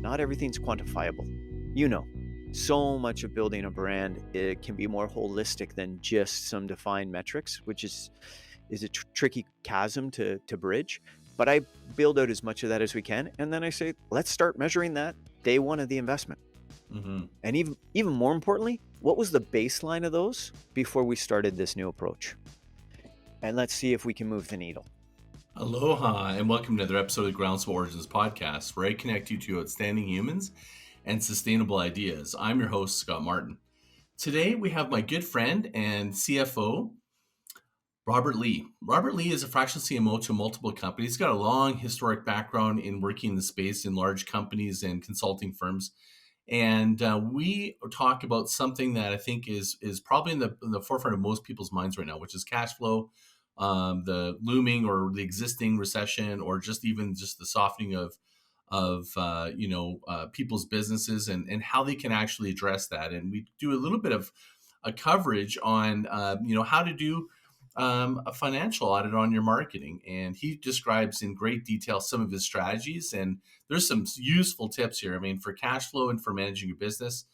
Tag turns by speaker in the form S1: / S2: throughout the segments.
S1: not everything's quantifiable. You know, so much of building a brand, it can be more holistic than just some defined metrics, which is a tricky chasm to bridge. But I build out as much of that as we can, and then I say, let's start measuring that day one of the investment.
S2: Mm-hmm.
S1: And even more importantly, what was the baseline of those before we started this new approach? And let's see if we can move the needle.
S2: Aloha, and welcome to another episode of the Groundswell Origins podcast, where I connect you to outstanding humans and sustainable ideas. I'm your host, Scott Martin. Today, we have my good friend and CFO, Robert Lee. Robert Lee is a fractional CMO to multiple companies. He's got a long historic background in working in the space in large companies and consulting firms. And we talk about something that I think is probably in the forefront of most people's minds right now, which is cash flow, the looming or the existing recession, or just even just the softening of people's businesses and how they can actually address that. And we do a little bit of a coverage on how to do a financial audit on your marketing, and he describes in great detail some of his strategies. And there's some useful tips here. I mean, for cash flow and for managing your business,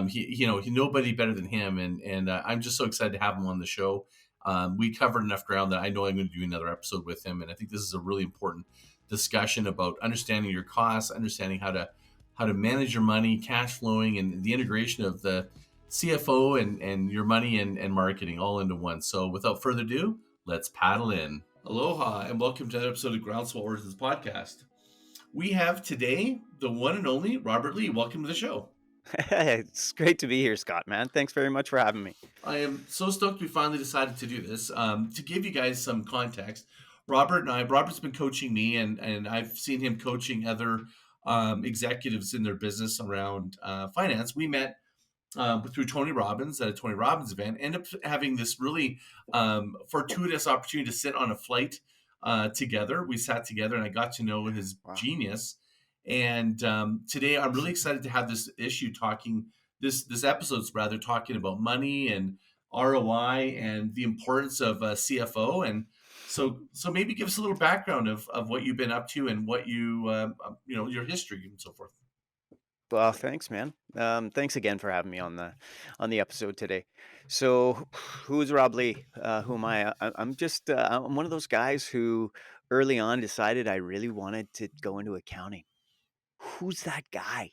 S2: he nobody better than him. And I'm just so excited to have him on the show. We covered enough ground that I know I'm going to do another episode with him, and I think this is a really important discussion about understanding your costs, understanding how to manage your money, cash flowing, and the integration of the CFO and your money and marketing all into one. So without further ado, let's paddle in. Aloha, and welcome to another episode of Groundswell Origins podcast. We have today the one and only Robert Lee. Welcome to the show.
S1: It's great to be here, Scott, man. Thanks very much for having me.
S2: I am so stoked we finally decided to do this. To give you guys some context, Robert's been coaching me, and I've seen him coaching other executives in their business around finance. We met through Tony Robbins at a Tony Robbins event, ended up having this really fortuitous opportunity to sit on a flight together. We sat together, and I got to know his genius. And today, I'm really excited to have this episode's rather talking about money and ROI and the importance of a CFO. And so maybe give us a little background of what you've been up to and what your history and so forth.
S1: Well, thanks, man. Thanks again for having me on the episode today. So, who's Rob Lee? Who am I? I'm one of those guys who early on decided I really wanted to go into accounting. Who's that guy?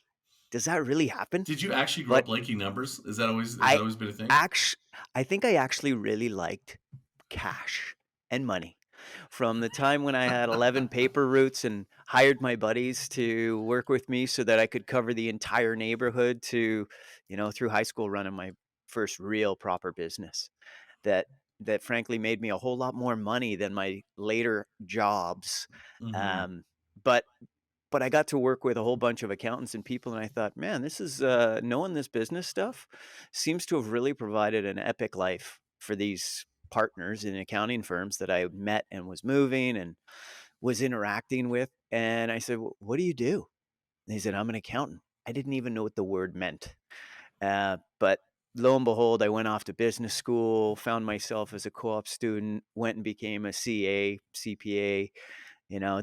S1: Does that really happen?
S2: Did you actually grow up liking numbers? Has that always been a thing?
S1: I think I actually really liked cash and money. From the time when I had 11 paper routes and hired my buddies to work with me so that I could cover the entire neighborhood to, through high school running my first real proper business that frankly made me a whole lot more money than my later jobs.
S2: Mm-hmm.
S1: But I got to work with a whole bunch of accountants and people, and I thought, man, this is knowing this business stuff seems to have really provided an epic life for these partners in accounting firms that I met and was moving and was interacting with. And I said, what do you do? And he said, I'm an accountant. I didn't even know what the word meant. But lo and behold, I went off to business school, found myself as a co-op student, went and became a CPA,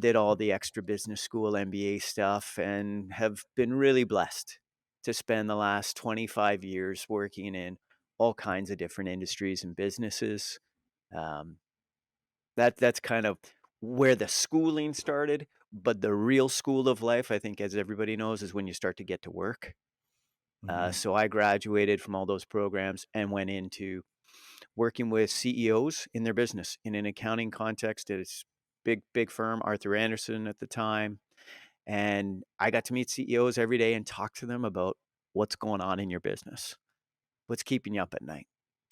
S1: did all the extra business school MBA stuff, and have been really blessed to spend the last 25 years working in all kinds of different industries and businesses. That's kind of where the schooling started, but the real school of life, I think, as everybody knows, is when you start to get to work.
S2: Mm-hmm.
S1: So I graduated from all those programs and went into working with CEOs in their business in an accounting context. It's big firm, Arthur Andersen at the time. And I got to meet CEOs every day and talk to them about what's going on in your business, what's keeping you up at night.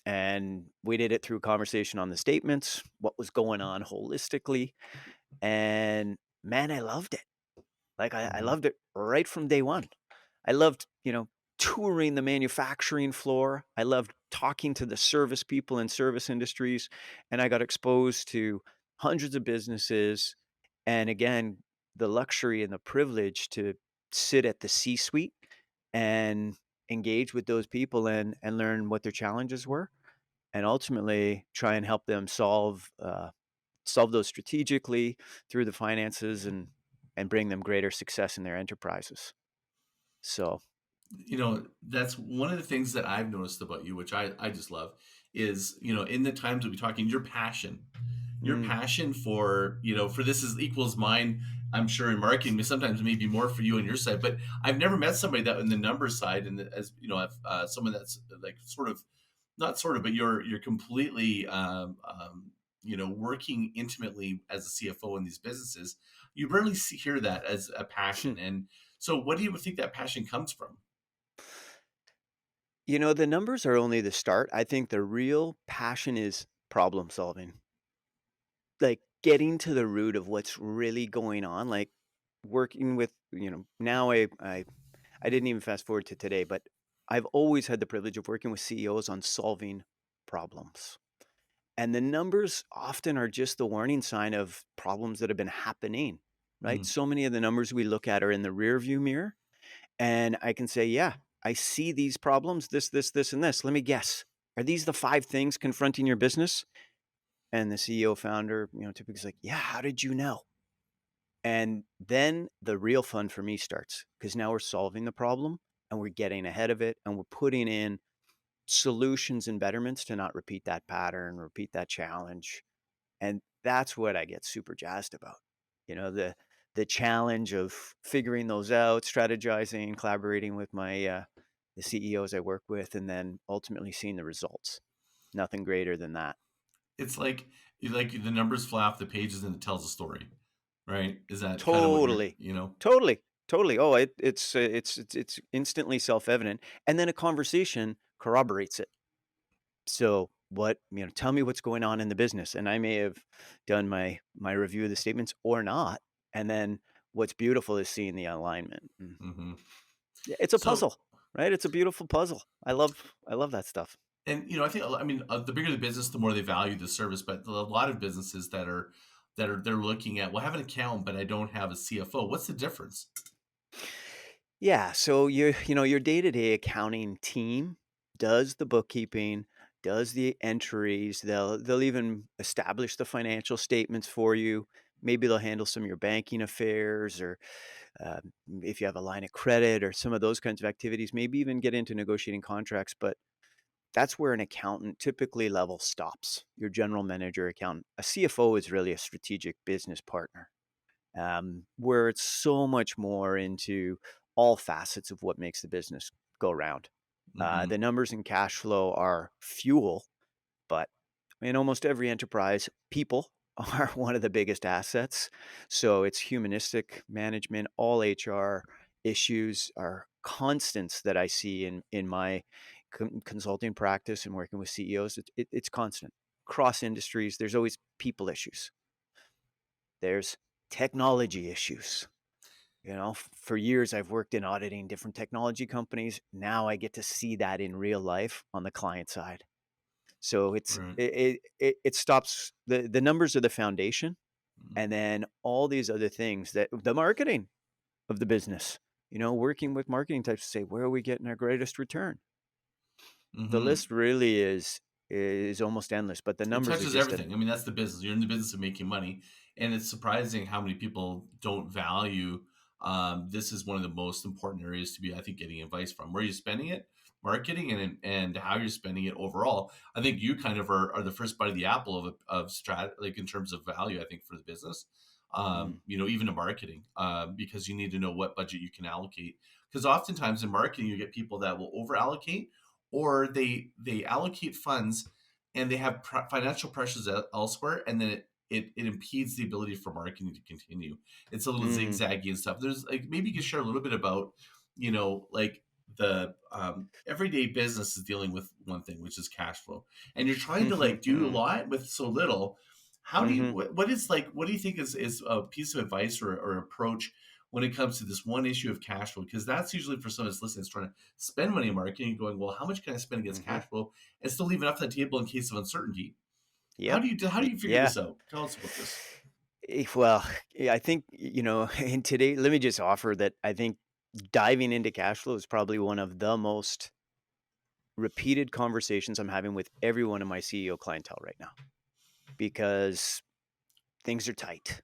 S1: And we did it through conversation on the statements, what was going on holistically. And man, I loved it. Like I loved it right from day one. I loved, touring the manufacturing floor. I loved talking to the service people in service industries. And I got exposed to hundreds of businesses. And again, the luxury and the privilege to sit at the C-suite and engage with those people and learn what their challenges were, and ultimately try and help them solve those strategically through the finances and bring them greater success in their enterprises. So,
S2: That's one of the things that I've noticed about you, which I just love, is, in the times that we're talking, your
S1: mm,
S2: passion for, for this is equals mine. I'm sure in marketing, sometimes maybe more for you on your side, but I've never met somebody that in the numbers side, and as someone that's like sort of not sort of, but you're completely, working intimately as a CFO in these businesses. You rarely hear that as a passion. And so, what do you think that passion comes from?
S1: the numbers are only the start. I think the real passion is problem solving. Like, getting to the root of what's really going on, like, working with now I didn't even fast forward to today, but I've always had the privilege of working with CEOs on solving problems. And the numbers often are just the warning sign of problems that have been happening, right?
S2: Mm,
S1: So many of the numbers we look at are in the rear view mirror, and I can say, "Yeah, I see these problems, this, and this. Let me guess. Are these the 5 things confronting your business?" And the CEO founder, typically is like, "Yeah, how did you know?" And then the real fun for me starts because now we're solving the problem and we're getting ahead of it and we're putting in solutions and betterments to not repeat that pattern, repeat that challenge. And that's what I get super jazzed about. The challenge of figuring those out, strategizing, collaborating with my the CEOs I work with, and then ultimately seeing the results. Nothing greater than that.
S2: it's like the numbers fly off the pages and it tells a story, right? Is that kind of what you're,
S1: Totally. Totally. Totally. Oh, it's instantly self-evident, and then a conversation corroborates it. So, tell me what's going on in the business, and I may have done my review of the statements or not, and then what's beautiful is seeing the alignment.
S2: hmm
S1: Yeah, it's a
S2: So,
S1: puzzle, right? It's a beautiful puzzle. I love that stuff.
S2: and the bigger the business, the more they value the service. But a lot of businesses they're looking at, well, I have an account, but I don't have a CFO. What's the difference?
S1: Yeah, so your day-to-day accounting team does the bookkeeping, does the entries. They'll even establish the financial statements for you. Maybe they'll handle some of your banking affairs, or if you have a line of credit or some of those kinds of activities, maybe even get into negotiating contracts. But that's where an accountant typically level stops. Your general manager accountant. A CFO is really a strategic business partner, where it's so much more into all facets of what makes the business go round.
S2: hmm
S1: The numbers and cash flow are fuel, but in almost every enterprise, people are one of the biggest assets. So it's humanistic management. All HR issues are constants that I see in my consulting practice and working with CEOs. It's constant. Cross industries, there's always people issues. There's technology issues. For years I've worked in auditing different technology companies. Now I get to see that in real life on the client side. So
S2: Right.
S1: it stops. The numbers are the foundation, and then all these other things, that the marketing of the business, working with marketing types to say, where are we getting our greatest return? The
S2: hmm
S1: list really is almost endless, but the
S2: It
S1: numbers are
S2: touches
S1: just
S2: everything. I mean, that's the business. You're in the business of making money, and it's surprising how many people don't value. This is one of the most important areas to be, I think, getting advice from. Where are you spending it, marketing, and how you're spending it overall. I think you kind of are the first bite of the apple of strat, like in terms of value. I think for the business,
S1: mm,
S2: even to marketing, because you need to know what budget you can allocate. Because oftentimes in marketing, you get people that will over allocate, or they allocate funds and they have financial pressures elsewhere, and then it impedes the ability for marketing to continue. It's a little
S1: mm,
S2: zigzaggy and stuff. There's like maybe you can share a little bit about, like the everyday business is dealing with one thing, which is cash flow, and you're trying to like do a
S1: mm,
S2: lot with so little. How do you
S1: mm,
S2: what do you think is a piece of advice or approach when it comes to this one issue of cash flow? Because that's usually for someone that's listening, is trying to spend money in marketing, going, well, how much can I spend against
S1: mm.
S2: cash flow and still leave enough on the table in case of uncertainty? How
S1: Yep.
S2: do you figure
S1: Yeah.
S2: this out? Tell us about this.
S1: Well, yeah, I think, in today, let me just offer that I think diving into cash flow is probably one of the most repeated conversations I'm having with every one of my CEO clientele right now, because things are tight.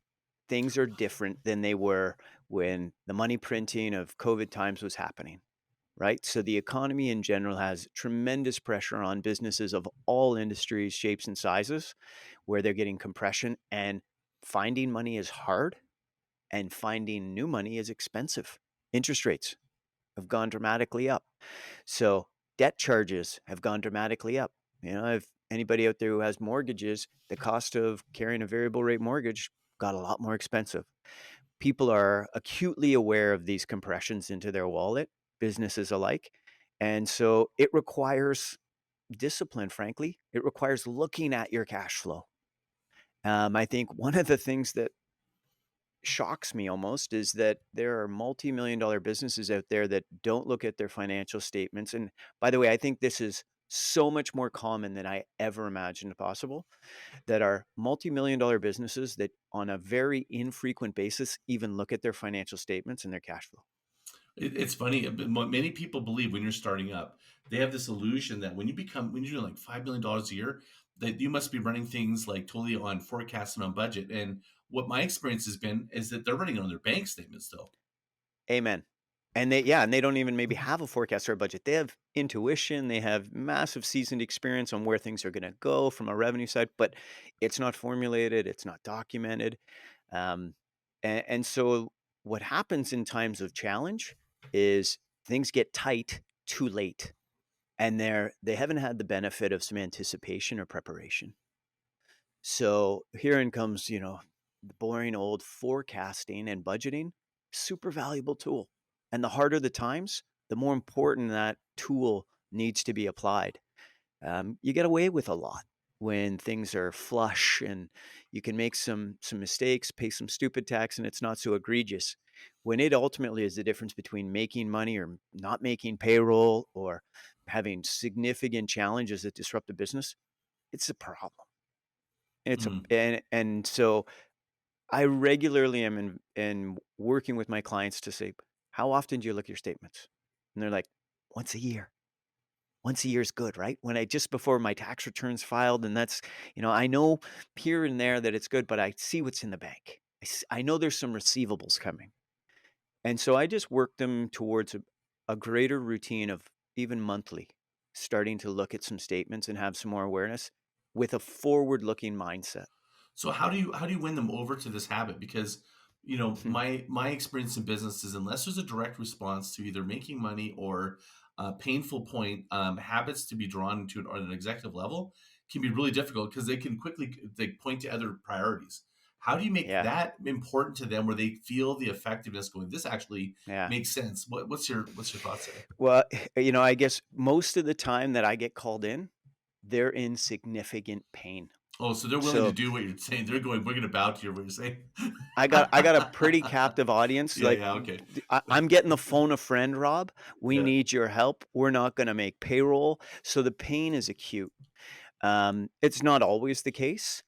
S1: Things are different than they were when the money printing of COVID times was happening, right? So the economy in general has tremendous pressure on businesses of all industries, shapes, and sizes, where they're getting compression, and finding money is hard and finding new money is expensive. Interest rates have gone dramatically up. So debt charges have gone dramatically up. If anybody out there who has mortgages, the cost of carrying a variable rate mortgage got a lot more expensive. People are acutely aware of these compressions into their wallet, businesses alike. And so it requires discipline, frankly. It requires looking at your cash flow. I think one of the things that shocks me almost is that there are multi-million-dollar businesses out there that don't look at their financial statements. And by the way, I think this is so much more common than I ever imagined possible, that are multi-million-dollar businesses that on a very infrequent basis even look at their financial statements and their cash flow.
S2: It's funny. Many people believe when you're starting up, they have this illusion that when you're doing like $5 million a year, that you must be running things like totally on forecast and on budget. And what my experience has been is that they're running it on their bank statement still.
S1: Amen. And they don't even maybe have a forecast or a budget. They have intuition, they have massive seasoned experience on where things are going to go from a revenue side, but it's not formulated, it's not documented. Um, and so what happens in times of challenge is things get tight too late, and they haven't had the benefit of some anticipation or preparation. So herein comes, the boring old forecasting and budgeting, super valuable tool. And the harder the times, the more important that tool needs to be applied. You get away with a lot when things are flush, and you can make some mistakes, pay some stupid tax, and it's not so egregious. When it ultimately is the difference between making money or not making payroll, or having significant challenges that disrupt the business, it's a problem. It's a
S2: Mm.
S1: and so I regularly am in working with my clients to say, "How often do you look at your statements?" And they're like, "Once a year." Once a year is good, right? When I just before my tax returns filed, and that's, I know here and there that it's good, but I see what's in the bank. I know there's some receivables coming. And so I just work them towards a greater routine of even monthly, starting to look at some statements and have some more awareness with a forward-looking mindset.
S2: So how do you win them over to this habit? Because my experience in business is unless there's a direct response to either making money or a painful point, habits to be drawn into it on an executive level can be really difficult because they point to other priorities. How do you make
S1: Yeah.
S2: that important to them where they feel the effectiveness going? This actually
S1: Yeah.
S2: makes sense. What's your thoughts there?
S1: Well, I guess most of the time that I get called in, they're in significant pain.
S2: Oh, so they're willing to
S1: So
S2: do what you're saying. They're going, we're going to bow to you, what you're saying.
S1: I got a pretty captive audience.
S2: Yeah,
S1: Like,
S2: yeah, okay.
S1: I'm getting the phone a friend, Rob. We
S2: Yeah.
S1: need your help. We're not going to make payroll. So the pain is acute. It's not always the case.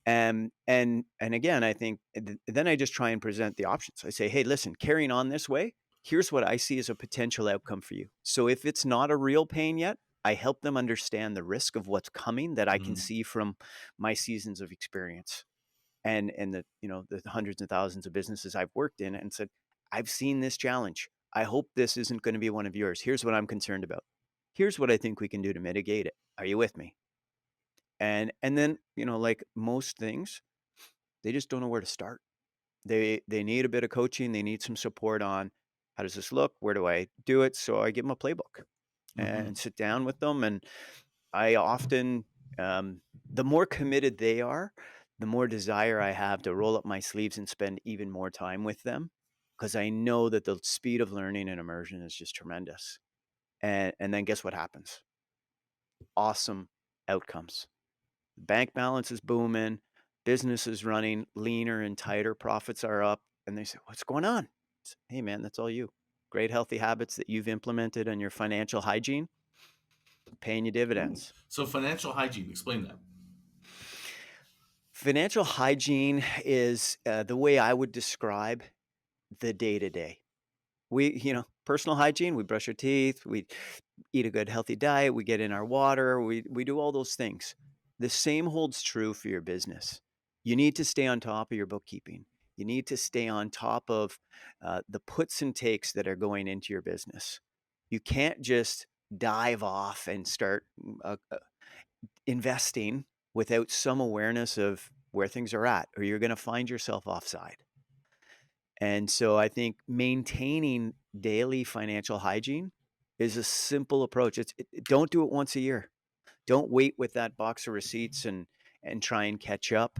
S1: And again, I think then I just try and present the options. I say, hey, listen, carrying on this way, here's what I see as a potential outcome for you. So if it's not a real pain yet, I help them understand the risk of what's coming that I can
S2: Mhm.
S1: see from my seasons of experience, and the hundreds and thousands of businesses I've worked in, and said, I've seen this challenge. I hope this isn't going to be one of yours. Here's what I'm concerned about. Here's what I think we can do to mitigate it. Are you with me? And then, like most things, they just don't know where to start. They need a bit of coaching, they need some support on how does this look? Where do I do it? So I give them a playbook and
S2: Mhm.
S1: sit down with them. And I often, the more committed they are, the more desire I have to roll up my sleeves and spend even more time with them, because I know that the speed of learning and immersion is just tremendous. And then guess what happens? Awesome outcomes. Bank balance is booming, business is running leaner and tighter, profits are up, and they say, "What's going on?" Hey, man, that's all you. Great healthy habits that you've implemented on your financial hygiene, paying you
S2: Ooh.
S1: dividends.
S2: So financial hygiene, explain that.
S1: Financial hygiene is the way I would describe the day to day. Personal hygiene, we brush our teeth, we eat a good healthy diet, we get in our water, we do all those things. The same holds true for your business. You need to stay on top of your bookkeeping. You need to stay on top of the puts and takes that are going into your business. You can't just dive off and start investing without some awareness of where things are at, or you're going to find yourself offside. And so I think maintaining daily financial hygiene is a simple approach. Don't do it once a year. Don't wait with that box of receipts and try and catch up.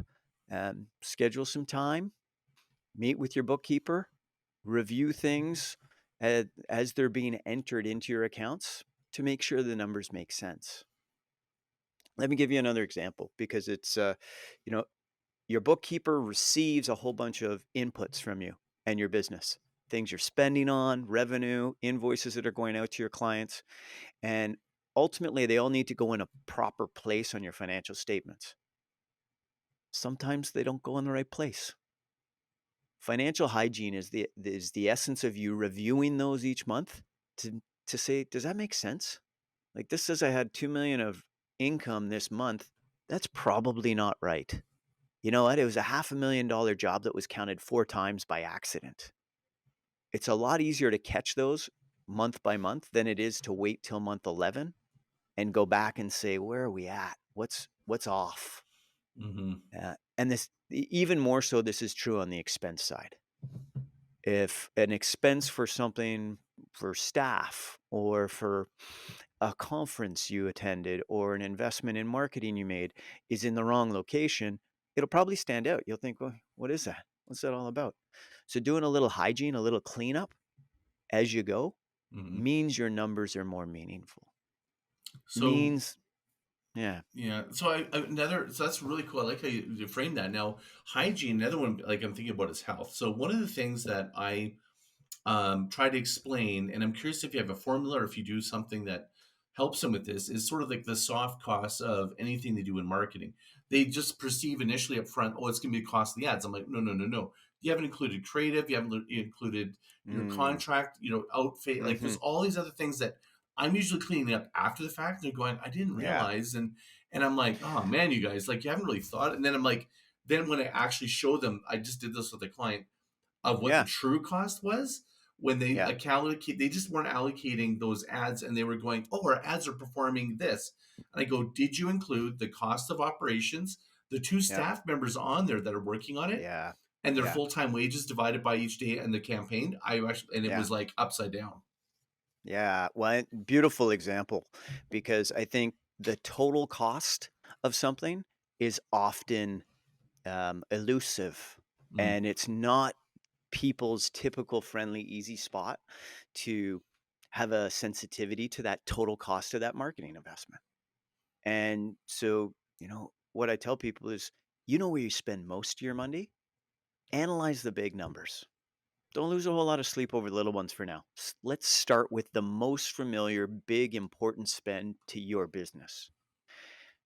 S1: Schedule some time, meet with your bookkeeper, review things as they're being entered into your accounts to make sure the numbers make sense. Let me give you another example because it's, you know, your bookkeeper receives a whole bunch of inputs from you and your business, things you're spending on, revenue, invoices that are going out to your clients. And ultimately, they all need to go in a proper place on your financial statements. Sometimes they don't go in the right place. Financial hygiene is the essence of you reviewing those each month to say, does that make sense? Like this says I had 2 million of income this month. That's probably not right. You know what? It was a $500,000 job that was counted 4 times by accident. It's a lot easier to catch those month by month than it is to wait till month 11 and go back and say, where are we at? What's off?
S2: Mm-hmm.
S1: And this even more so, this is true on the expense side. If an expense for something for staff or for a conference you attended or an investment in marketing you made is in the wrong location, it'll probably stand out. You'll think, well, what is that? What's that all about? So doing a little hygiene, a little cleanup as you go
S2: Mm-hmm.
S1: means your numbers are more meaningful.
S2: So
S1: Means, yeah.
S2: yeah, so that's really cool. I like how you frame that. Now, hygiene, another one like I'm thinking about is health. So one of the things that I try to explain, and I'm curious if you have a formula or if you do something that helps them with this, is sort of like the soft costs of anything they do in marketing. They just perceive initially up front, oh, it's going to be a cost of the ads. I'm like, no, no, no, no. You haven't included creative. You haven't included your
S1: Mm,
S2: contract, outfit. Like
S1: hmm.
S2: there's all these other things that I'm usually cleaning up after the fact. They're going, I didn't
S1: Yeah.
S2: realize. And I'm like, oh man, you guys, like you haven't really thought. And then I'm like, then when I actually show them, I just did this with a client of what the
S1: Yeah.
S2: true cost was when they
S1: Yeah.
S2: allocate, they just weren't allocating those ads and they were going, oh, our ads are performing this. And I go, did you include the cost of operations, the 2
S1: Yeah.
S2: staff members on there that are working on it,
S1: Yeah.
S2: and their
S1: Yeah.
S2: full-time wages divided by each day and the campaign? I actually, and it
S1: Yeah.
S2: was like upside down.
S1: Yeah. Well, beautiful example because I think the total cost of something is often elusive
S2: Mm.
S1: and it's not people's typical friendly, easy spot to have a sensitivity to that total cost of that marketing investment. And so, what I tell people is, where you spend most of your money, analyze the big numbers. Don't lose a whole lot of sleep over the little ones for now. Let's start with the most familiar, big, important spend to your business.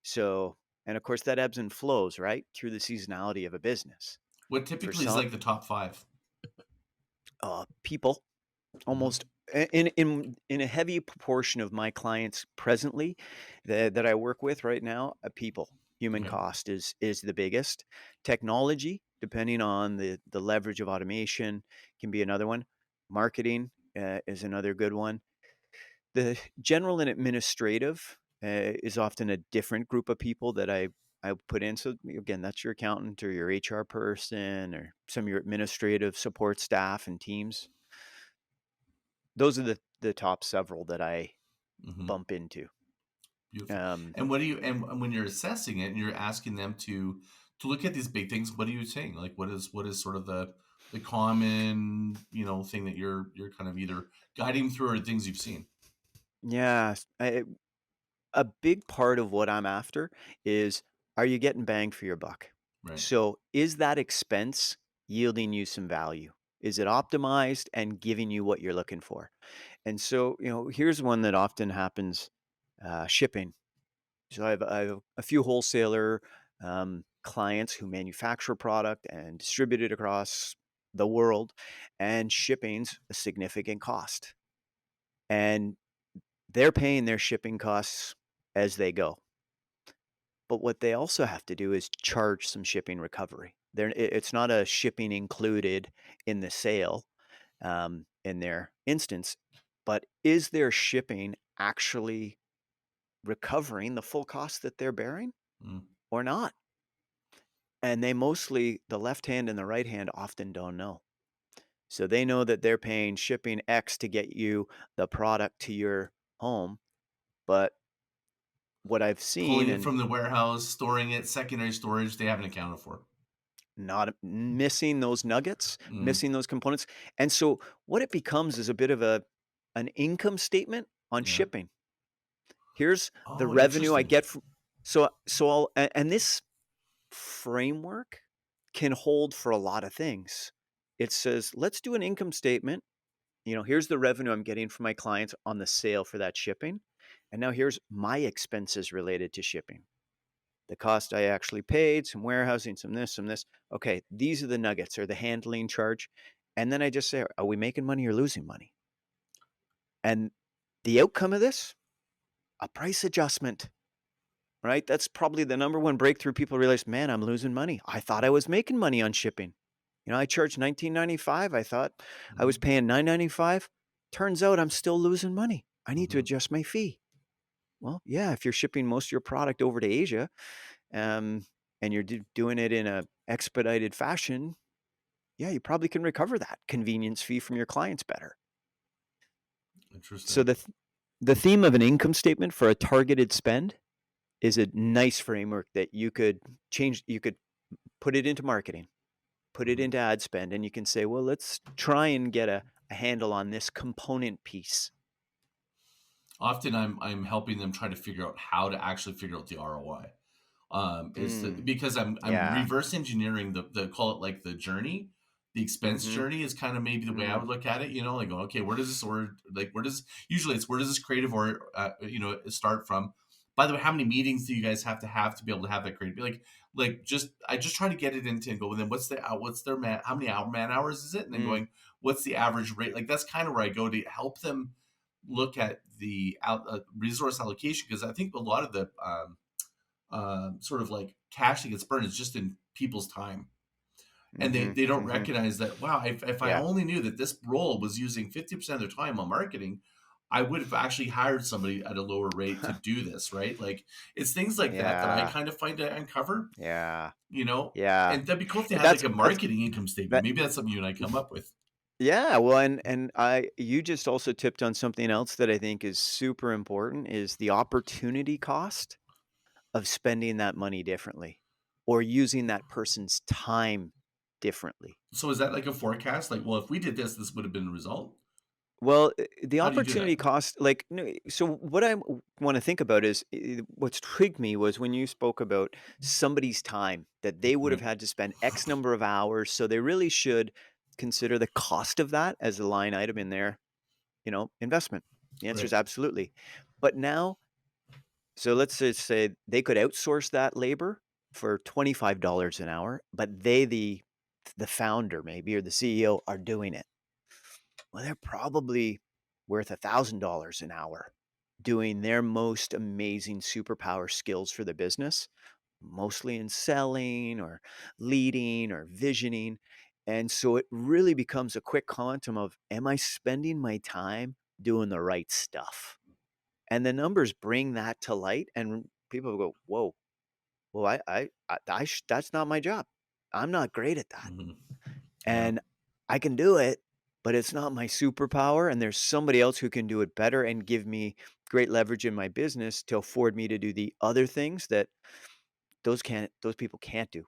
S1: So, and of course, that ebbs and flows, right? Through the seasonality of a business.
S2: What
S1: For
S2: typically is
S1: some
S2: like the top 5?
S1: people, almost
S2: Mm-hmm.
S1: in a heavy proportion of my clients presently that I work with right now, people. Human
S2: Okay.
S1: cost is the biggest. Technology, depending on the leverage of automation, can be another one. Marketing is another good one. The general and administrative is often a different group of people that I put in. So again, that's your accountant or your HR person or some of your administrative support staff and teams. Those are the top several that I
S2: Mm-hmm.
S1: bump into.
S2: Beautiful.
S1: Um,
S2: And what do you and when you're assessing it and you're asking them to look at these big things, what are you saying? Like what is sort of the common, thing that you're kind of either guiding through or things you've seen?
S1: yeah, a big part of what I'm after is, are you getting bang for your buck?
S2: Right.
S1: So is that expense yielding you some value? Is it optimized and giving you what you're looking for? And so, here's one that often happens: shipping. So I have a few wholesaler clients who manufacture product and distribute it across the world, and shipping's a significant cost. And they're paying their shipping costs as they go. But what they also have to do is charge some shipping recovery. It's not a shipping included in the sale, in their instance, but is their shipping actually recovering the full cost that they're bearing
S2: Mm.
S1: or not? And the left hand and the right hand often don't know. So they know that they're paying shipping X to get you the product to your home, but what I've seen
S2: Pulling it
S1: and
S2: from the warehouse, storing it, secondary storage, they haven't accounted for.
S1: not missing those nuggets,
S2: Mm.
S1: missing those components. And so what it becomes is a bit of an income statement on
S2: Yeah.
S1: shipping. Here's the
S2: Oh,
S1: revenue I
S2: interesting.
S1: get from so I'll and this framework can hold for a lot of things. It says, let's do an income statement. Here's the revenue I'm getting from my clients on the sale for that shipping. And now here's my expenses related to shipping. The cost I actually paid, some warehousing, some this, some this. Okay, these are the nuggets or the handling charge. And then I just say, are we making money or losing money? And the outcome of this, a price adjustment, right? That's probably the number one breakthrough. People realize, man, I'm losing money. I thought I was making money on shipping. I charged $19.95. I thought I was
S2: Mhm,
S1: paying $9.95. Turns out I'm still losing money. I need to
S2: mhm.
S1: adjust my fee. Well, yeah, if you're shipping most of your product over to Asia, um, and you're doing it in a expedited fashion, yeah, you probably can recover that convenience fee from your clients better. So
S2: Interesting.
S1: the theme of an income statement for a targeted spend is a nice framework that you could change. You could put it into marketing, put it
S2: Mhm.
S1: into ad spend, and you can say, well, let's try and get a handle on this component piece.
S2: Often I'm helping them try to figure out how to actually figure out the ROI.
S1: Mm,
S2: Because I'm
S1: yeah.
S2: reverse engineering the call it like the journey, the expense
S1: Mm-hmm.
S2: journey is kind of maybe the way I
S1: Mm,
S2: would look at it. Like going, okay, where does this order like where does usually it's where does this creative or start from? By the way, how many meetings do you guys have to be able to have that creative? Like just I just try to get it into and go. And then what's their man? How many man hours is it? And then
S1: mm,
S2: going, what's the average rate? Like that's kind of where I go to help them look at the resource allocation because I think a lot of the sort of like cash that gets burned is just in people's time. And
S1: mm-hmm.
S2: they don't
S1: Mm-hmm.
S2: recognize that, wow, if I
S1: Yeah.
S2: only knew that this role was using 50% of their time on marketing, I would have actually hired somebody at a lower rate to do this, right? Like it's things like that I
S1: Yeah.
S2: kind of find to uncover,
S1: Yeah.
S2: you know,
S1: Yeah.
S2: and that'd be cool if they had
S1: That's
S2: like a
S1: that's
S2: marketing income statement.
S1: that.
S2: Maybe that's something you and I come up with.
S1: Yeah. Well, and I you just also tipped on something else that I think is super important is the opportunity cost of spending that money differently or using that person's time differently.
S2: So is that like a forecast? Like, well, if we did this, this would have been the result.
S1: Well, the
S2: How do you do
S1: opportunity
S2: that?
S1: cost, like, no, so what I want to think about is what's intrigued me was when you spoke about somebody's time that they would have
S2: Right.
S1: had to spend X number of hours. So they really should consider the cost of that as a line item in their, investment. The answer is
S2: Right.
S1: absolutely. But now, so let's just say they could outsource that labor for $25 an hour, but the founder maybe or the CEO are doing it. Well, they're probably worth $1,000 an hour doing their most amazing superpower skills for the business, mostly in selling or leading or visioning. And so it really becomes a quick quantum of, am I spending my time doing the right stuff? And the numbers bring that to light, and people go, whoa, well, that's not my job. I'm not great at that.
S2: Hmm. Yeah.
S1: And I can do it, but it's not my superpower, and there's somebody else who can do it better and give me great leverage in my business to afford me to do the other things that those people can't do,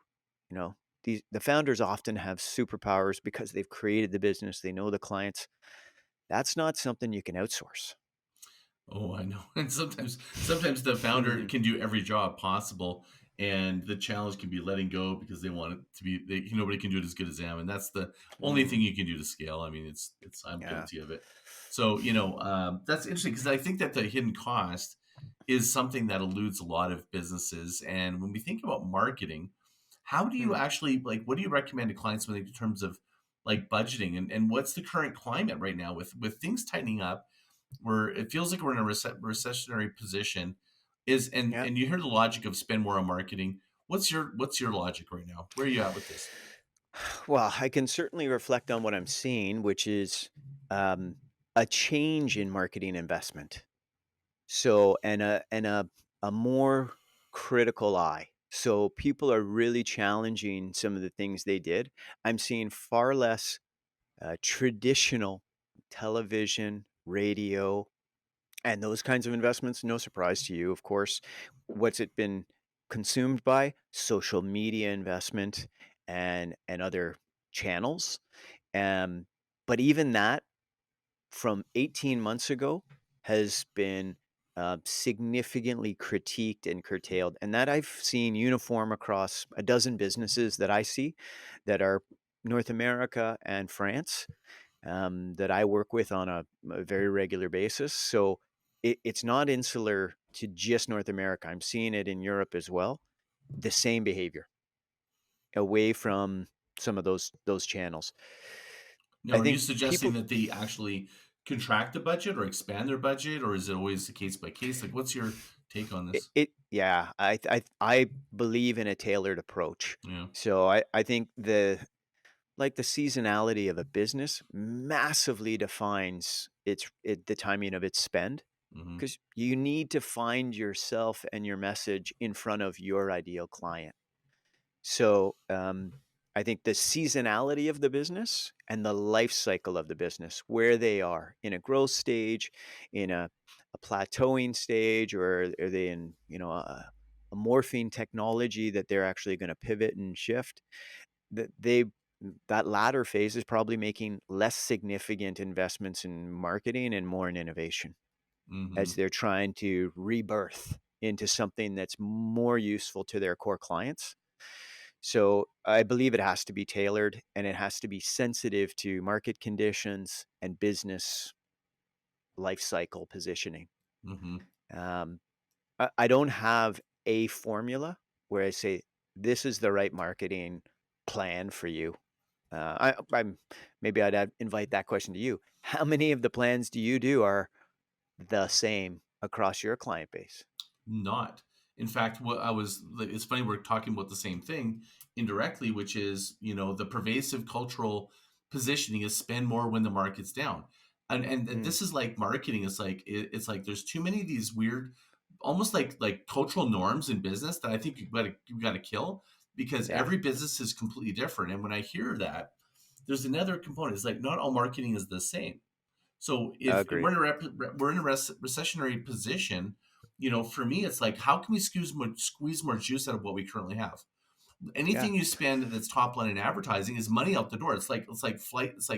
S1: you know? The founders often have superpowers because they've created the business, they know the clients. That's not something you can outsource.
S2: Oh, I know. And sometimes the founder can do every job possible, and the challenge can be letting go because they want it to be. Nobody can do it as good as them, and that's the only thing
S1: Mm,
S2: you can do to scale. I mean, it's I'm
S1: yeah.
S2: guilty of it. So that's interesting because I think that the hidden cost is something that eludes a lot of businesses. And when we think about marketing, how do you
S1: Mm,
S2: actually like? What do you recommend to clients when in terms of like budgeting and what's the current climate right now with things tightening up? Where it feels like we're in a recessionary position is
S1: yeah.
S2: and you hear the logic of spend more on marketing. What's your logic right now? Where are you at with this?
S1: Well, I can certainly reflect on what I'm seeing, which is um, a change in marketing investment. So, and a more critical eye. So people are really challenging some of the things they did. I'm seeing far less traditional television, radio, and those kinds of investments. No surprise to you, of course. What's it been consumed by? Social media investment and other channels. Um, but even that from 18 months ago has been significantly critiqued and curtailed. And that I've seen uniform across a dozen businesses that I see that are North America and France that I work with on a very regular basis. So it's not insular to just North America. I'm seeing it in Europe as well. The same behavior away from some of those channels.
S2: Now,
S1: I
S2: are you
S1: think
S2: suggesting
S1: people
S2: that they actually contract the budget or expand their budget, or is it always the case by case? Like, what's your take on this?
S1: it yeah, I believe in a tailored approach.
S2: Yeah.
S1: So I think the seasonality of a business massively defines the timing of its spend
S2: Mm-hmm.
S1: because you need to find yourself and your message in front of your ideal client. So I think the seasonality of the business and the life cycle of the business, where they are in a growth stage, in a plateauing stage, or are they in a morphine technology that they're actually going to pivot and shift? That that latter phase is probably making less significant investments in marketing and more in innovation
S2: Mm-hmm.
S1: as they're trying to rebirth into something that's more useful to their core clients. So I believe it has to be tailored and it has to be sensitive to market conditions and business life cycle positioning.
S2: Mm-hmm.
S1: Um, I don't have a formula where I say this is the right marketing plan for you. I'm maybe invite that question to you. How many of the plans do you do are the same across your client base?
S2: Not. In fact, what I was, like, it's funny we're talking about the same thing indirectly, which is, the pervasive cultural positioning is spend more when the market's down. And
S1: Mm,
S2: this is like marketing. It's like, it's like there's too many of these weird, almost like cultural norms in business that I think you got to kill, because
S1: yeah,
S2: every business is completely different. And when I hear that, there's another component. It's like not all marketing is the same. So if we're
S1: agreed.
S2: in a recessionary position, for me, it's like, how can we squeeze more juice out of what we currently have?
S1: Yeah,
S2: Anything you spend that's top line in advertising is money out the door. It's like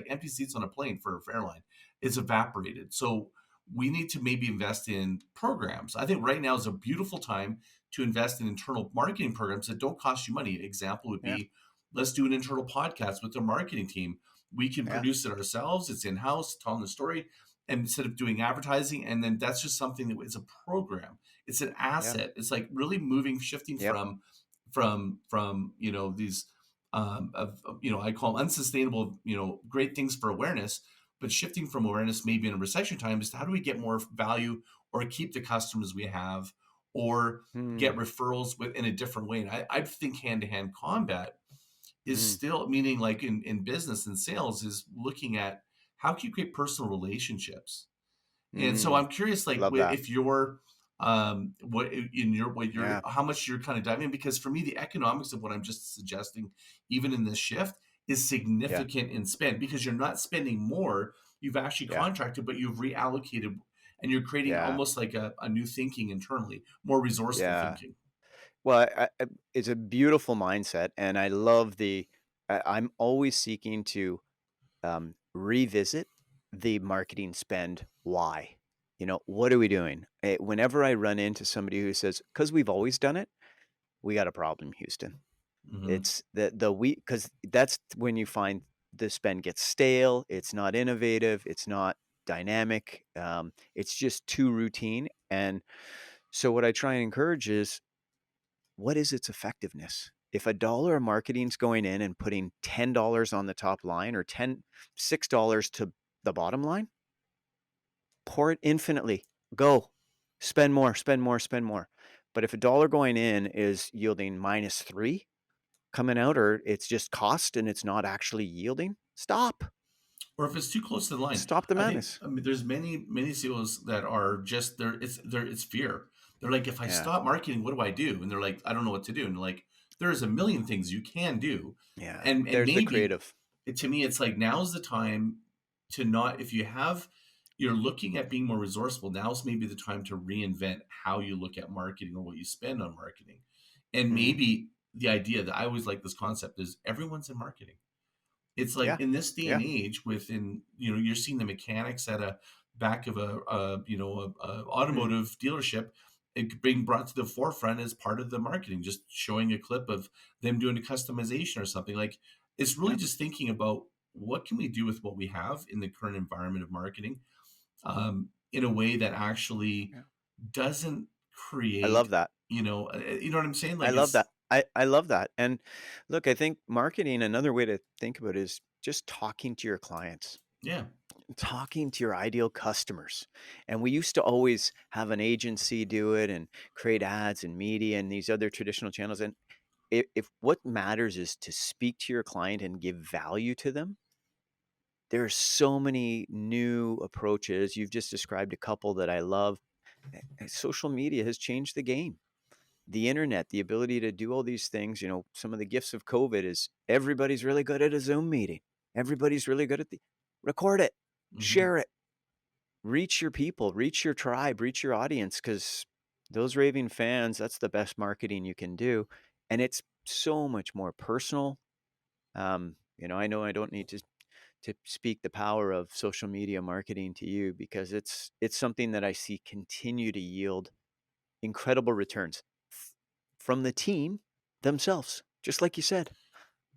S2: empty seats on a plane for a airline. It's evaporated. So we need to maybe invest in programs. I think right now is a beautiful time to invest in internal marketing programs that don't cost you money. An example would
S1: yeah,
S2: be, let's do an internal podcast with the marketing team. We can
S1: yeah,
S2: produce it ourselves. It's in house, telling the story, and instead of doing advertising. And then that's just something that is a program. It's an
S1: yeah,
S2: asset. It's like really shifting
S1: yep,
S2: from these I call them unsustainable, great things for awareness, but shifting from awareness maybe in a recession time is to how do we get more value or keep the customers we have, or
S1: mm,
S2: get referrals in a different way. And I think hand-to-hand combat is
S1: mm,
S2: still, meaning like in business and sales, is looking at how can you create personal relationships. And so
S1: mm.
S2: I'm curious, like,
S1: Love that.
S2: if you're, what in your, what you're,
S1: Yeah,
S2: how much you're kind of diving in, because for me, the economics of what I'm just suggesting, even in this shift, is
S1: yeah,
S2: significant in spend, because you're not spending more, you've actually
S1: yeah,
S2: contracted, but you've reallocated, and you're creating
S1: yeah,
S2: almost like a new thinking internally, more resourceful
S1: yeah.
S2: thinking.
S1: Well, it's a beautiful mindset, and I love I'm always seeking to revisit the marketing spend. Why? What are we doing? Whenever I run into somebody who says, "Because we've always done it," we got a problem, Houston.
S2: Hmm.
S1: It's the we because that's when you find the spend gets stale. It's not innovative. It's not dynamic. It's just too routine. And so, what I try and encourage is what is its effectiveness? If a dollar of marketing's going in and putting $10 on the top line or $6 to the bottom line, pour it infinitely. Go. Spend more, spend more, spend more. But if a dollar going in is yielding -3 coming out, or it's just cost and it's not actually yielding, stop.
S2: Or if it's too close to the line.
S1: Stop the
S2: I think
S1: madness.
S2: I mean there's many CEOs that are just it's fear. They're like, if I
S1: Yeah.
S2: stop marketing, what do I do? And they're like, I don't know what to do. And like, there's a million things you can do.
S1: Yeah.
S2: And
S1: There's the
S2: maybe
S1: creative.
S2: to me it's like now's the time to not, if you have, you're looking at being more resourceful, now's maybe the time to reinvent how you look at marketing or what you spend on marketing. And
S1: Mhm.
S2: maybe the idea that I always like this concept is everyone's in marketing. It's like
S1: Yeah.
S2: in this day and
S1: Yeah.
S2: age, within, you're seeing the mechanics at a back of a
S1: Mhm.
S2: automotive dealership, it being brought to the forefront as part of the marketing, just showing a clip of them doing a customization or something. Like, it's really
S1: Yeah.
S2: just thinking about what can we do with what we have in the current environment of marketing, in a way that actually
S1: Yeah.
S2: doesn't
S1: I love
S2: create,
S1: that.
S2: you know what I'm saying?
S1: I
S2: Like,
S1: love
S2: it's
S1: that. I love that. And look, I think marketing, another way to think about it is just talking to your clients,
S2: yeah.
S1: talking to your ideal customers. And we used to always have an agency do it and create ads and media and these other traditional channels. And if what matters is to speak to your client and give value to them, there are so many new approaches. You've just described a couple that I love. Social media has changed the game. The internet, the ability to do all these things, some of the gifts of COVID is everybody's really good at a Zoom meeting. Everybody's really good at the record it,
S2: Hmm.
S1: share it, reach your people, reach your tribe, reach your audience, because those raving fans, that's the best marketing you can do. And it's so much more personal. I know I don't need to speak the power of social media marketing to you because it's something that I see continue to yield incredible returns from the team themselves. Just like you said,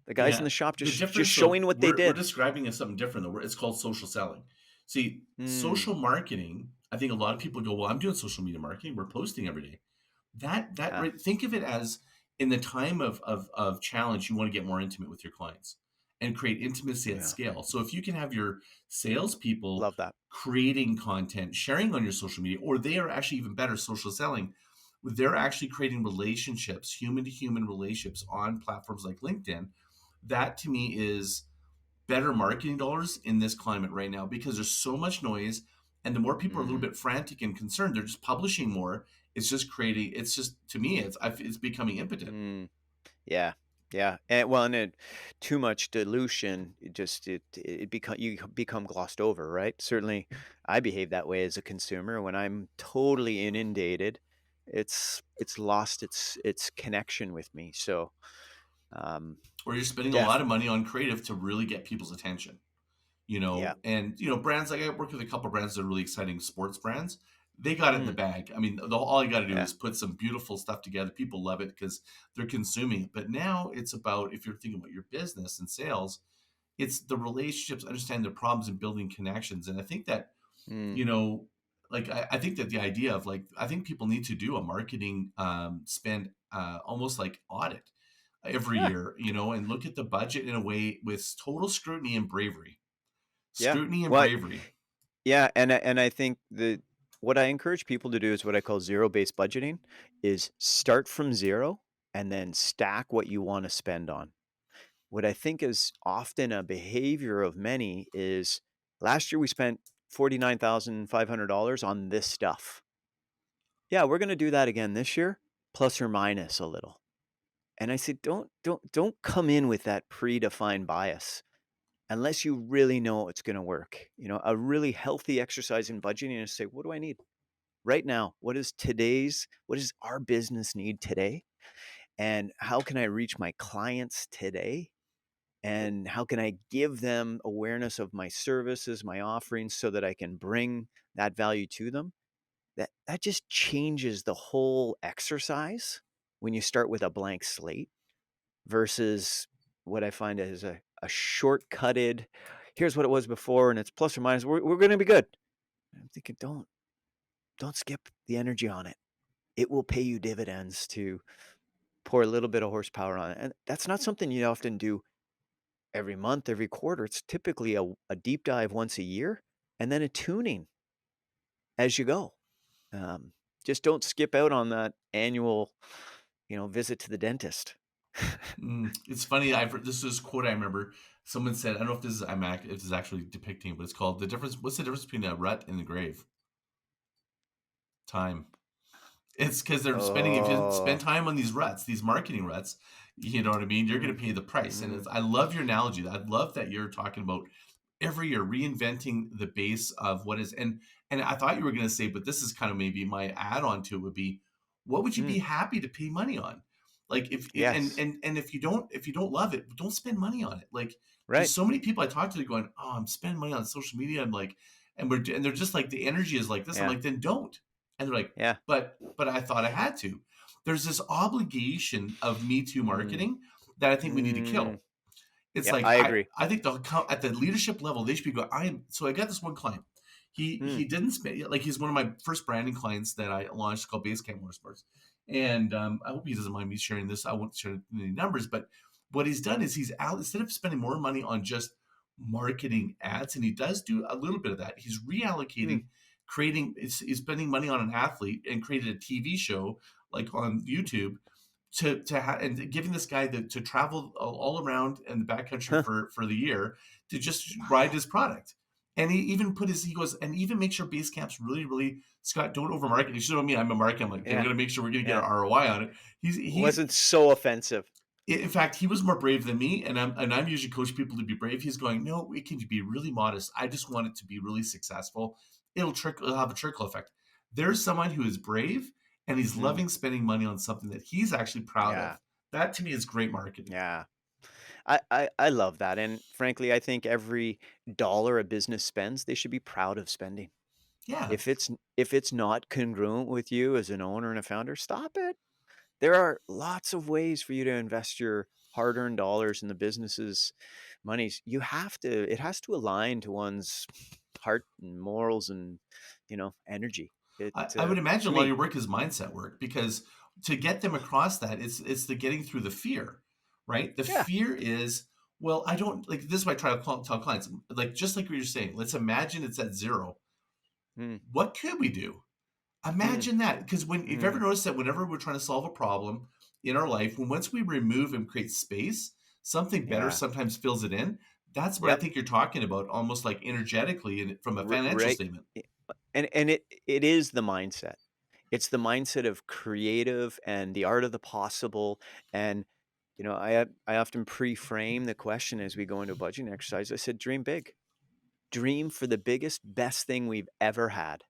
S1: the guys in
S2: Yeah,
S1: the shop
S2: the
S1: just
S2: difference though,
S1: showing what they
S2: we're
S1: did.
S2: describing as something different though. It's called social selling. See,
S1: Mm,
S2: social marketing. I think a lot of people go, "Well, I'm doing social media marketing. We're posting every day." That
S1: yeah,
S2: right, think of it as in the time of challenge, you want to get more intimate with your clients and create intimacy at
S1: yeah,
S2: scale. So if you can have your salespeople
S1: love that.
S2: creating content, sharing on your social media, or they are actually even better social selling, they're actually creating relationships, human to human relationships on platforms like LinkedIn. That to me is better marketing dollars in this climate right now because there's so much noise, and the more people are a little
S1: Hmm.
S2: bit frantic and concerned, they're just publishing more. It's just creating. It's just, to me, it's becoming impotent.
S1: Mm, yeah, yeah, and well, and too much dilution, you become glossed over, right? Certainly, I behave that way as a consumer when I'm totally inundated. It's lost its connection with me. So, um,
S2: Or you're spending a lot of
S1: definitely,
S2: money on creative to really get people's attention.
S1: yeah.
S2: And brands, like I work with a couple brands that are really exciting sports brands. They got it in the
S1: Mm,
S2: bag. I mean, all you got to do
S1: yeah.
S2: is put some beautiful stuff together. People love it because they're consuming it. But now it's about, if you're thinking about your business and sales, it's the relationships, understanding the problems and building connections. And I think that,
S1: Mm,
S2: you know, like I think that the idea of, like, I think people need to do a marketing spend, almost like audit every
S1: yeah.
S2: year, and look at the budget in a way with total scrutiny and bravery.
S1: Yeah.
S2: Scrutiny and
S1: Well,
S2: bravery.
S1: yeah, and I think what I encourage people to do is what I call zero-based budgeting, is start from 0 and then stack what you wanna spend on. What I think is often a behavior of many is, "Last year we spent $49,500 on this stuff. Yeah, we're gonna do that again this year, plus or minus a little." And I said, "Don't come in with that predefined bias unless you really know it's gonna work." A really healthy exercise in budgeting is say, "What do I need right now? What does our business need today? And how can I reach my clients today? And how can I give them awareness of my services, my offerings, so that I can bring that value to them?" That just changes the whole exercise when you start with a blank slate versus what I find is a shortcutted, here's what it was before and it's plus or minus, we're going to be good. I'm thinking, don't skip the energy on it. It will pay you dividends to pour a little bit of horsepower on it. And that's not something you often do every month, every quarter. It's typically a deep dive once a year and then a tuning as you go. Um, Just don't skip out on that annual, visit to the dentist.
S2: It's funny. This is a quote I remember. Someone said, I don't know if this is if this is actually depicting, but it's called the difference. What's the difference between a rut and the grave? Time. It's because they're spending. If you spend
S1: Oh.
S2: time on these ruts, these marketing ruts, you know what I mean. You're going
S1: Mm,
S2: to pay the price. And
S1: mm,
S2: I love your analogy. I love that you're talking about every year reinventing the base of what is. And I thought you were going to say, but this is kind of maybe my add on to it would be, what would you be
S1: mm.
S2: happy to pay money on? Like if
S1: Yes.
S2: and if you don't love it, don't spend money on it. Like
S1: Right.
S2: there's so many people I talk to going, oh, I'm spending money on social media. I'm like, and they're just like the energy is like this. I'm
S1: Yeah.
S2: like, then don't. And they're like,
S1: Yeah.
S2: but I thought I had to. There's this obligation of Me Too
S1: Mm,
S2: marketing that I think we need to
S1: mm.
S2: kill. It's
S1: Yep,
S2: like
S1: I agree.
S2: I think at the leadership level they should be going. I got this one client. He
S1: Mm,
S2: didn't spend like he's one of my first branding clients that I launched called Basecamp Motorsports, and I hope he doesn't mind me sharing this. I won't share any numbers, but what he's done is he's out instead of spending more money on just marketing ads, and he does do a little bit of that. He's
S1: mm.
S2: reallocating, creating, is spending money on an athlete and created a TV show like on YouTube and giving this guy to travel all around in the backcountry
S1: Huh.
S2: for the year to just ride
S1: Wow.
S2: his product. And he even he goes, and even make sure base camp's really, Scott, don't over market. You should know me. I'm a marketer. I'm like, okay, we're
S1: Yeah.
S2: going to make sure we're going to get
S1: Yeah.
S2: our ROI on it. He
S1: Wasn't so offensive.
S2: in fact, he was more brave than me, and I'm usually coach people to be brave. He's going, no, it can be really modest. I just want it to be really successful. It'll have a trickle effect. There's someone who is brave and he's
S1: Mm.
S2: loving spending money on something that he's actually proud
S1: Yeah.
S2: of. That to me is great marketing.
S1: Yeah. I love that, and frankly, I think every dollar a business spends, they should be proud of spending.
S2: Yeah,
S1: If it's not congruent with you as an owner and a founder, stop it. There are lots of ways for you to invest your hard-earned dollars in the business's monies. It has to align to one's heart and morals and, energy.
S2: I would imagine
S1: To
S2: a lot of
S1: me.
S2: your work is mindset work because to get them across that, it's the getting through the fear, right? The
S1: Yeah.
S2: fear is, well, I don't like this is why I try to tell clients, like just like what you're saying, let's imagine it's at zero.
S1: Mm,
S2: What could we do?
S1: mm,
S2: Imagine that. Because if you ever
S1: mm.
S2: noticed that whenever we're trying to solve a problem in our life, once we remove and create space, something better
S1: Yeah.
S2: sometimes fills it in. That's what I
S1: Yep.
S2: think you're talking about, almost like energetically and from a financial
S1: Right.
S2: statement.
S1: And it is the mindset. It's the mindset of creative and the art of the possible. And, I often pre-frame the question as we go into a budgeting exercise. I said, dream big. Dream for the biggest, best thing we've ever had.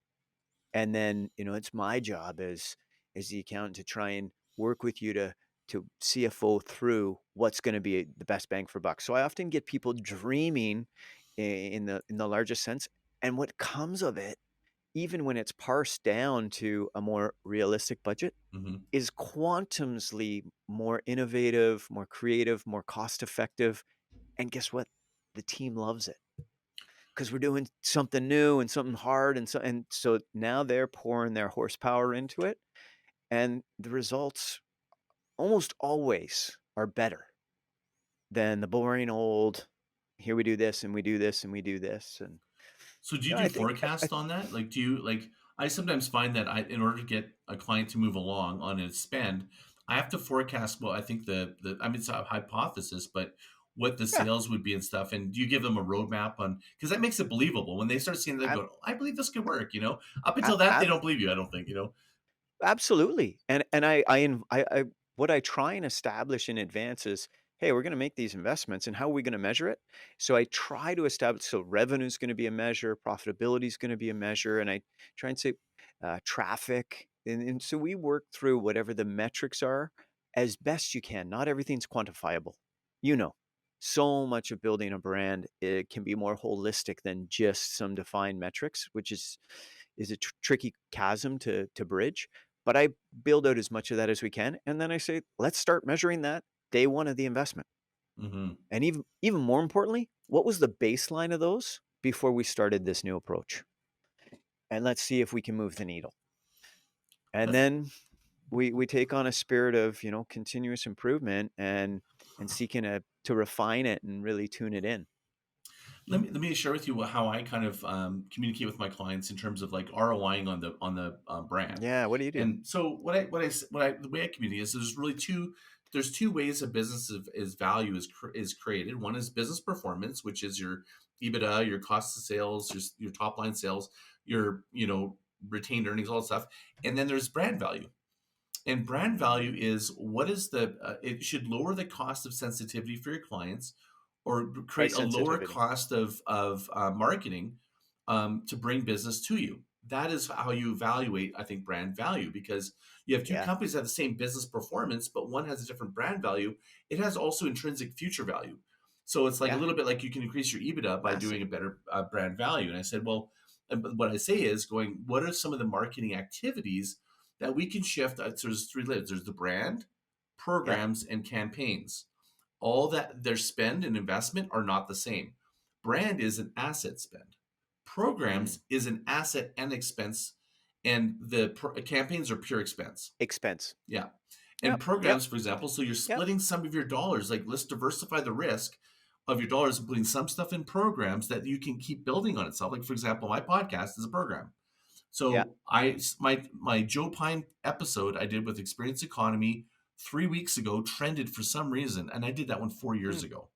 S1: And then, it's my job as the accountant to try and work with you to CFO through what's going to be the best bang for buck. So I often get people dreaming in the largest sense. And what comes of it, even when it's parsed down to a more realistic budget,
S2: Hmm.
S1: is quantumsly more innovative, more creative, more cost effective. And guess what? The team loves it because we're doing something new and something hard, and so now they're pouring their horsepower into it, and the results almost always are better than the boring old. Here we do this and we do this and we do this, and
S2: So do you do
S1: I think
S2: forecast on that? Like, do you like? I sometimes find that in order to get a client to move along on its spend, I have to forecast. Well, I think I mean it's a hypothesis, but what the
S1: yeah,
S2: sales would be and stuff. And do you give them a roadmap on? Because that makes it believable when they start seeing them
S1: ab-
S2: go, I believe this could work. Up until
S1: ab-
S2: that they
S1: ab-
S2: don't believe you. I don't think.
S1: absolutely. And I what I try and establish in advance is, hey, we're going to make these investments, and how are we going to measure it? So I try to establish, so revenue is going to be a measure, profitability is going to be a measure, and I try and say traffic, and so we work through whatever the metrics are as best you can. Not everything's quantifiable, you know. So much of building a brand, it can be more holistic than just some defined metrics, which is a tricky chasm to bridge. But I build out as much of that as we can, and then I say, let's start measuring that day one of the investment.
S2: Hmm.
S1: And even more importantly, what was the baseline of those before we started this new approach? And let's see if we can move the needle. And
S2: That's
S1: then we take on a spirit of, continuous improvement and seeking to refine it and really tune it in.
S2: Let me share with you how I kind of communicate with my clients in terms of like ROIing on the brand.
S1: Yeah, what do you do?
S2: And so the way I communicate is there's two ways a business is value is created. One is business performance, which is your EBITDA, your cost of sales, your top line sales, your retained earnings, all that stuff. And then there's brand value. And brand value is what is it should lower the cost of sensitivity for your clients, or create
S1: Price
S2: a lower
S1: sensitivity.
S2: cost of marketing to bring business to you. That is how you evaluate, I think, brand value, because you have two
S1: Yeah,
S2: companies that have the same business performance, but one has a different brand value. It has also intrinsic future value. So it's like a
S1: yeah,
S2: lither bit like you can increase your EBITDA by
S1: massive.
S2: doing a better brand value. And I said, well, but what I say is going, what are some of the marketing activities that we can shift? So there's three layers. There's the brand,
S1: Yeah.
S2: programs, and campaigns. All that their spend and investment are not the same. Brand is an asset spend.
S1: Mm.
S2: Programs is an asset and expense, and the campaigns are pure expense.
S1: Expense.
S2: Yeah. And
S1: Yep, yep,
S2: programs, for example, so you're
S1: yep.
S2: splitting some of your dollars. Like, let's diversify the risk of your dollars and putting some stuff in programs that you can keep building on itself. Like, for example, my podcast is a program.
S1: Yeah.
S2: So my Joe Pine episode I did with Experience Economy 3 weeks ago trended for some reason, and I did that one 4 years
S1: Mm.
S2: ago.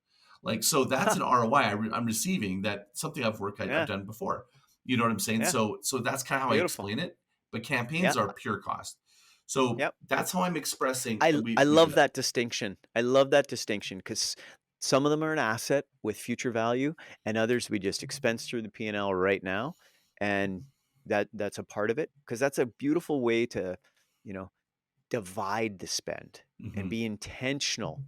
S2: Like, so that's an ROI I'm receiving, that something I've
S1: Yeah,
S2: done before. You know what I'm saying?
S1: yeah.
S2: So that's kind of how I
S1: Beautiful.
S2: explain it. But campaigns
S1: Yeah,
S2: are pure cost. So
S1: yep.
S2: that's how I'm expressing.
S1: I
S2: We do
S1: love
S2: that.
S1: that distinction. I love that distinction because some of them are an asset with future value, and others we just expense through the P&L right now, and that's a part of it. Because that's a beautiful way to, you know, divide the spend and
S2: Hmm.
S1: be intentional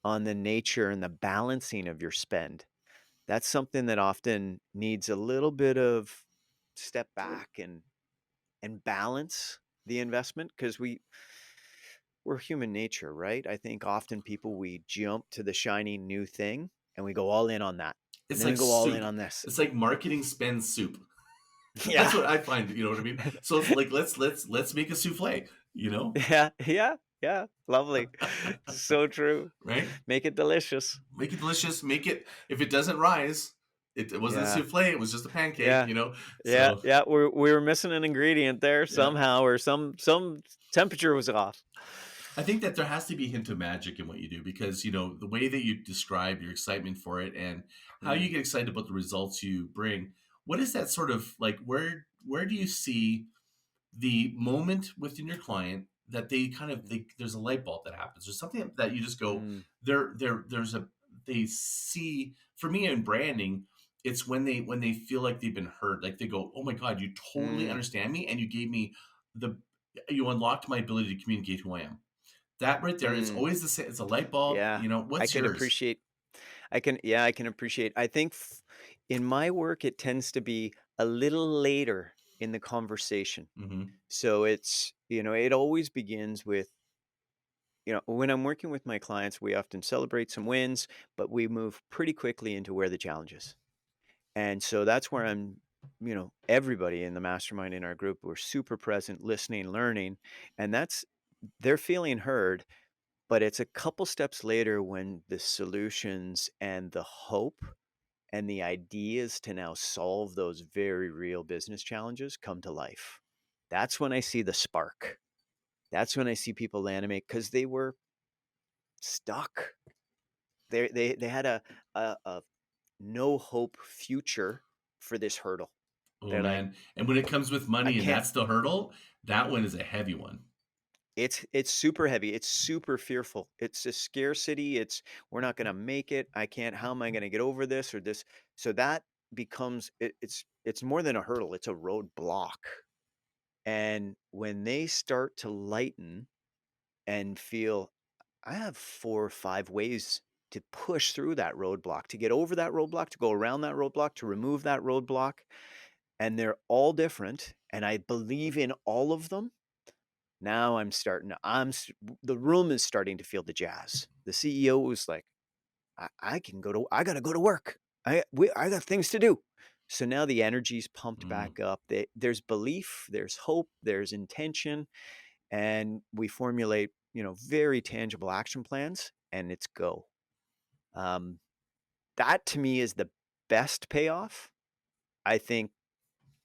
S1: on the nature and the balancing of your spend. That's something that often needs a little bit of step back and balance the investment because we're human nature, right? I think often people we jump to the shiny new thing and we go all in on that. And
S2: It's
S1: then we
S2: like
S1: go all in
S2: soup.
S1: on this.
S2: It's like marketing spend soup.
S1: Yeah.
S2: That's what I find. You know what I mean? So it's like let's make a souffle. You know,
S1: Yeah. Yeah. Yeah. Lovely. So true.
S2: right?
S1: Make it delicious.
S2: Make it delicious. Make it, if it doesn't rise, it wasn't a
S1: Yeah.
S2: souffle. It was just a pancake.
S1: Yeah. Yeah.
S2: So
S1: Yeah. We were missing an ingredient there
S2: yeah.
S1: somehow, or some temperature was off.
S2: I think that there has to be a hint of magic in what you do, because the way that you describe your excitement for it and how you
S1: Mm,
S2: get excited about the results you bring. What is that sort of like? Where do you see the moment within your client that they kind of,
S1: mm,
S2: there's a light bulb that happens? There's something that you just go,
S1: mm,
S2: there's a, they see, for me in branding, it's when they feel like they've been heard, like they go, oh my god, you totally
S1: mm,
S2: understand me, and you gave me the you unlocked my ability to communicate who I am. That right there, it's
S1: mm.
S2: always the same. It's a light bulb.
S1: Yeah. I
S2: What's
S1: can
S2: yours?
S1: appreciate I can appreciate. I think in my work, it tends to be a little later in the conversation.
S2: Hmm.
S1: So it's, it always begins with, when I'm working with my clients, we often celebrate some wins, but we move pretty quickly into where the challenge is. And so that's where everybody in the mastermind in our group, we're super present, listening, learning, and they're feeling heard. But it's a couple steps later when the solutions and the hope and the ideas to now solve those very real business challenges come to life. That's when I see the spark. That's when I see people animate because they were stuck. They had a no hope future for this hurdle.
S2: Oh
S1: They're like,
S2: man! And when it comes with
S1: I
S2: money, and
S1: can't.
S2: that's the hurdle, that one is a heavy one.
S1: It's super heavy. It's super fearful. It's a scarcity. We're not gonna make it. I can't. How am I gonna get over this or this? So that becomes it's more than a hurdle. It's a roadblock. And when they start to lighten and feel, I have 4 or 5 ways to push through that roadblock, to get over that roadblock, to go around that roadblock, to remove that roadblock, and they're all different, and I believe in all of them. Now I'm starting to the room is starting to feel the jazz. The CEO was like, I gotta go to work. I got things to do." So now the energy's pumped
S2: Mm.
S1: back up. There's belief, there's hope, there's intention, and we formulate, very tangible action plans, and it's go. Um, that to me is the best payoff, I think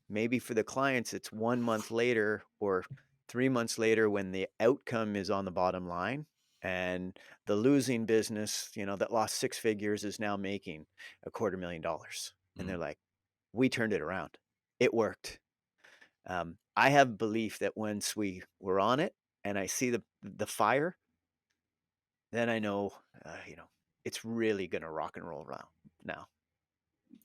S1: maybe for the clients, it's 1 month later or 3 months later when the outcome is on the bottom line, and the losing business, that lost 6 figures is now making a $250,000, and they're
S2: Mm,
S1: like, "We turned it around. It worked." I have belief that once we were on it and I see the fire, then I know, it's really gonna rock and roll around now.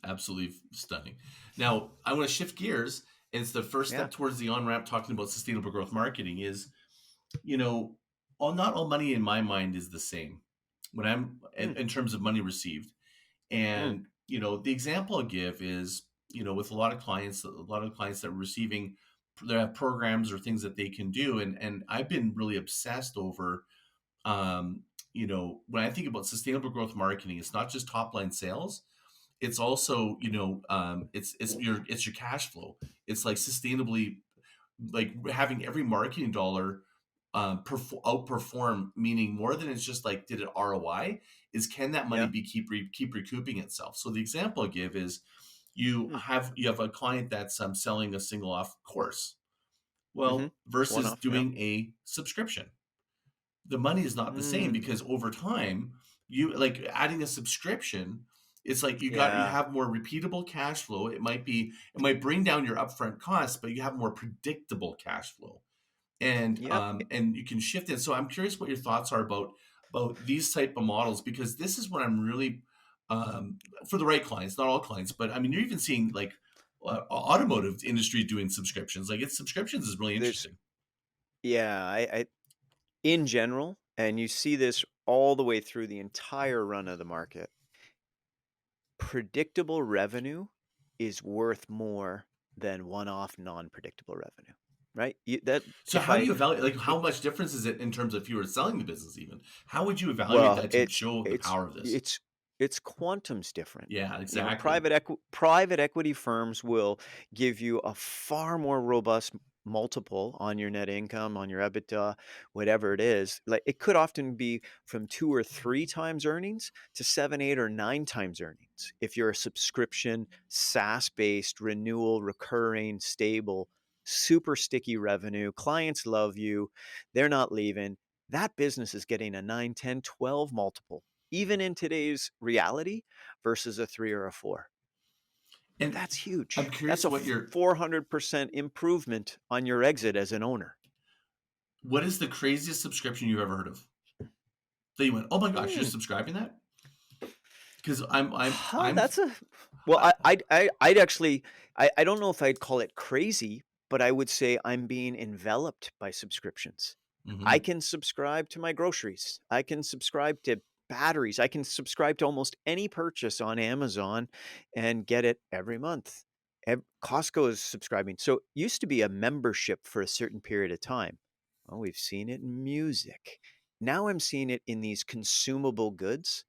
S2: absolutely stunning. Now, I want to shift gears. And it's the first
S1: Yeah.
S2: step towards the on ramp talking about sustainable growth marketing is, you know, not all money in my mind is the same when I'm
S1: Mm,
S2: in terms of money received.
S1: mm,
S2: And, the example I'll give is, with a lot of clients that are receiving, they have programs or things that they can do. And I've been really obsessed over, when I think about sustainable growth marketing, it's not just top line sales. It's also, it's your cash flow. It's like sustainably, like having every marketing dollar outperform, meaning more than it's just like did it ROI, is can that money
S1: yeah,
S2: be keep recouping itself. So the example I give is you have a client that's selling a single off course,
S1: mhm.
S2: well,
S1: One
S2: versus
S1: off, yeah.
S2: doing a subscription, the money is not the same,
S1: Mm,
S2: because over time, you like adding a subscription, it's like you
S1: yeah,
S2: have more repeatable cash flow. It might bring down your upfront costs, but you have more predictable cash flow, and
S1: yep.
S2: and you can shift it. So I'm curious what your thoughts are about these type of models, because this is what I'm really, for the right clients, not all clients, but I mean, you're even seeing like automotive industry doing subscriptions. Like it's subscriptions is really
S1: There's
S2: interesting.
S1: yeah, I in general, and you see this all the way through the entire run of the market, predictable revenue is worth more than one-off non-predictable revenue, right? You that
S2: So
S1: if
S2: how do
S1: I
S2: you evaluate, like,
S1: I
S2: how much difference is it in terms of if you were selling the business even? How would you evaluate
S1: Well,
S2: that to
S1: it's
S2: show the
S1: it's
S2: power of this?
S1: it's it's quantum's different.
S2: Yeah,
S1: You know,
S2: exactly.
S1: private equity firms will give you a far more robust multiple on your net income, on your EBITDA, whatever it is. Like it could often be from 2 or 3 times earnings to 7, 8, or 9 times earnings. If you're a subscription, SaaS-based, renewal, recurring, stable, super sticky revenue, clients love you, they're not leaving, that business is getting a 9, 10, 12 multiple, even in today's reality versus a 3 or a 4.
S2: And
S1: That's
S2: I'm
S1: huge. That's
S2: curious
S1: a
S2: what your
S1: 400% improvement on your exit as an owner.
S2: what is the craziest subscription you've ever heard of? That you went, "Oh my gosh, you're
S1: Hmm.
S2: subscribing that?" Because I'm
S1: That's a well,
S2: I,
S1: I'd actually I don't know if I'd call it crazy, but I would say I'm being enveloped by subscriptions. I
S2: mhm.
S1: can subscribe to my groceries. I can subscribe to batteries. I can subscribe to almost any purchase on Amazon and get it every month. Costco is subscribing. So it used to be a membership for a certain period of time. Well, we've seen it in music. Now I'm seeing it in these consumable goods,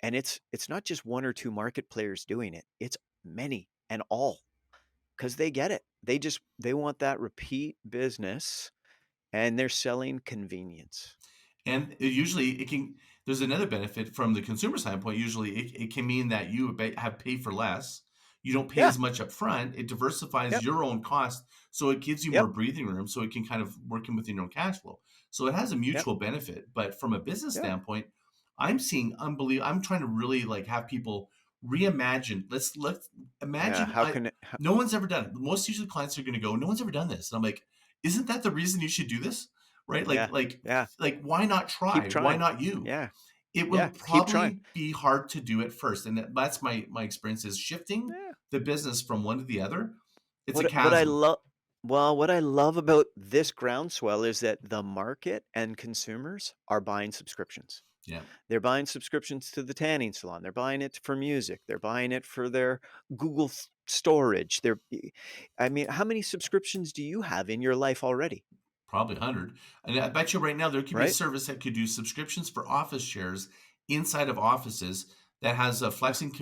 S1: and it's not just 1 or 2 market players doing it. It's many and all, because they get it. They want that repeat business, and they're selling convenience.
S2: And usually it can there's another benefit from the consumer standpoint. Usually it can mean that you have pay for less. You don't pay
S1: Yeah.
S2: as much up front. It diversifies
S1: Yep.
S2: your own cost. So it gives you more
S1: Yep.
S2: breathing room, so it can kind of work in within your own cash flow. So it has a
S1: Yep.
S2: mutual benefit. But from a business
S1: Yeah.
S2: standpoint, I'm seeing unbelievable. I'm trying to really like have people reimagine. Let's
S1: Yeah.
S2: imagine.
S1: How can it ho
S2: No one's ever done it. Most usually clients are going to go, no one's ever done this. And I'm like, isn't that the reason you should do this? Right? Like,
S1: Yeah.
S2: like
S1: Yeah.
S2: why not
S1: Keep
S2: try? Why
S1: trying.
S2: not you?
S1: Yeah.
S2: It will
S1: Yeah. Keep trying.
S2: probably be hard to do at first, and that's my experience is shifting
S1: Yeah.
S2: the business from one to the other. It's a
S1: What I
S2: chasm.
S1: love well, what I love about this groundswell is that the market and consumers are buying subscriptions.
S2: Yeah,
S1: They're buying subscriptions to the tanning salon. They're buying it for music. They're buying it for their Google storage. I mean, how many subscriptions do you have in your life already?
S2: probably 100. And I bet you right now there could be a
S1: Right?
S2: service that could do subscriptions for office chairs inside of offices that has a
S1: Yeah.
S2: flexing.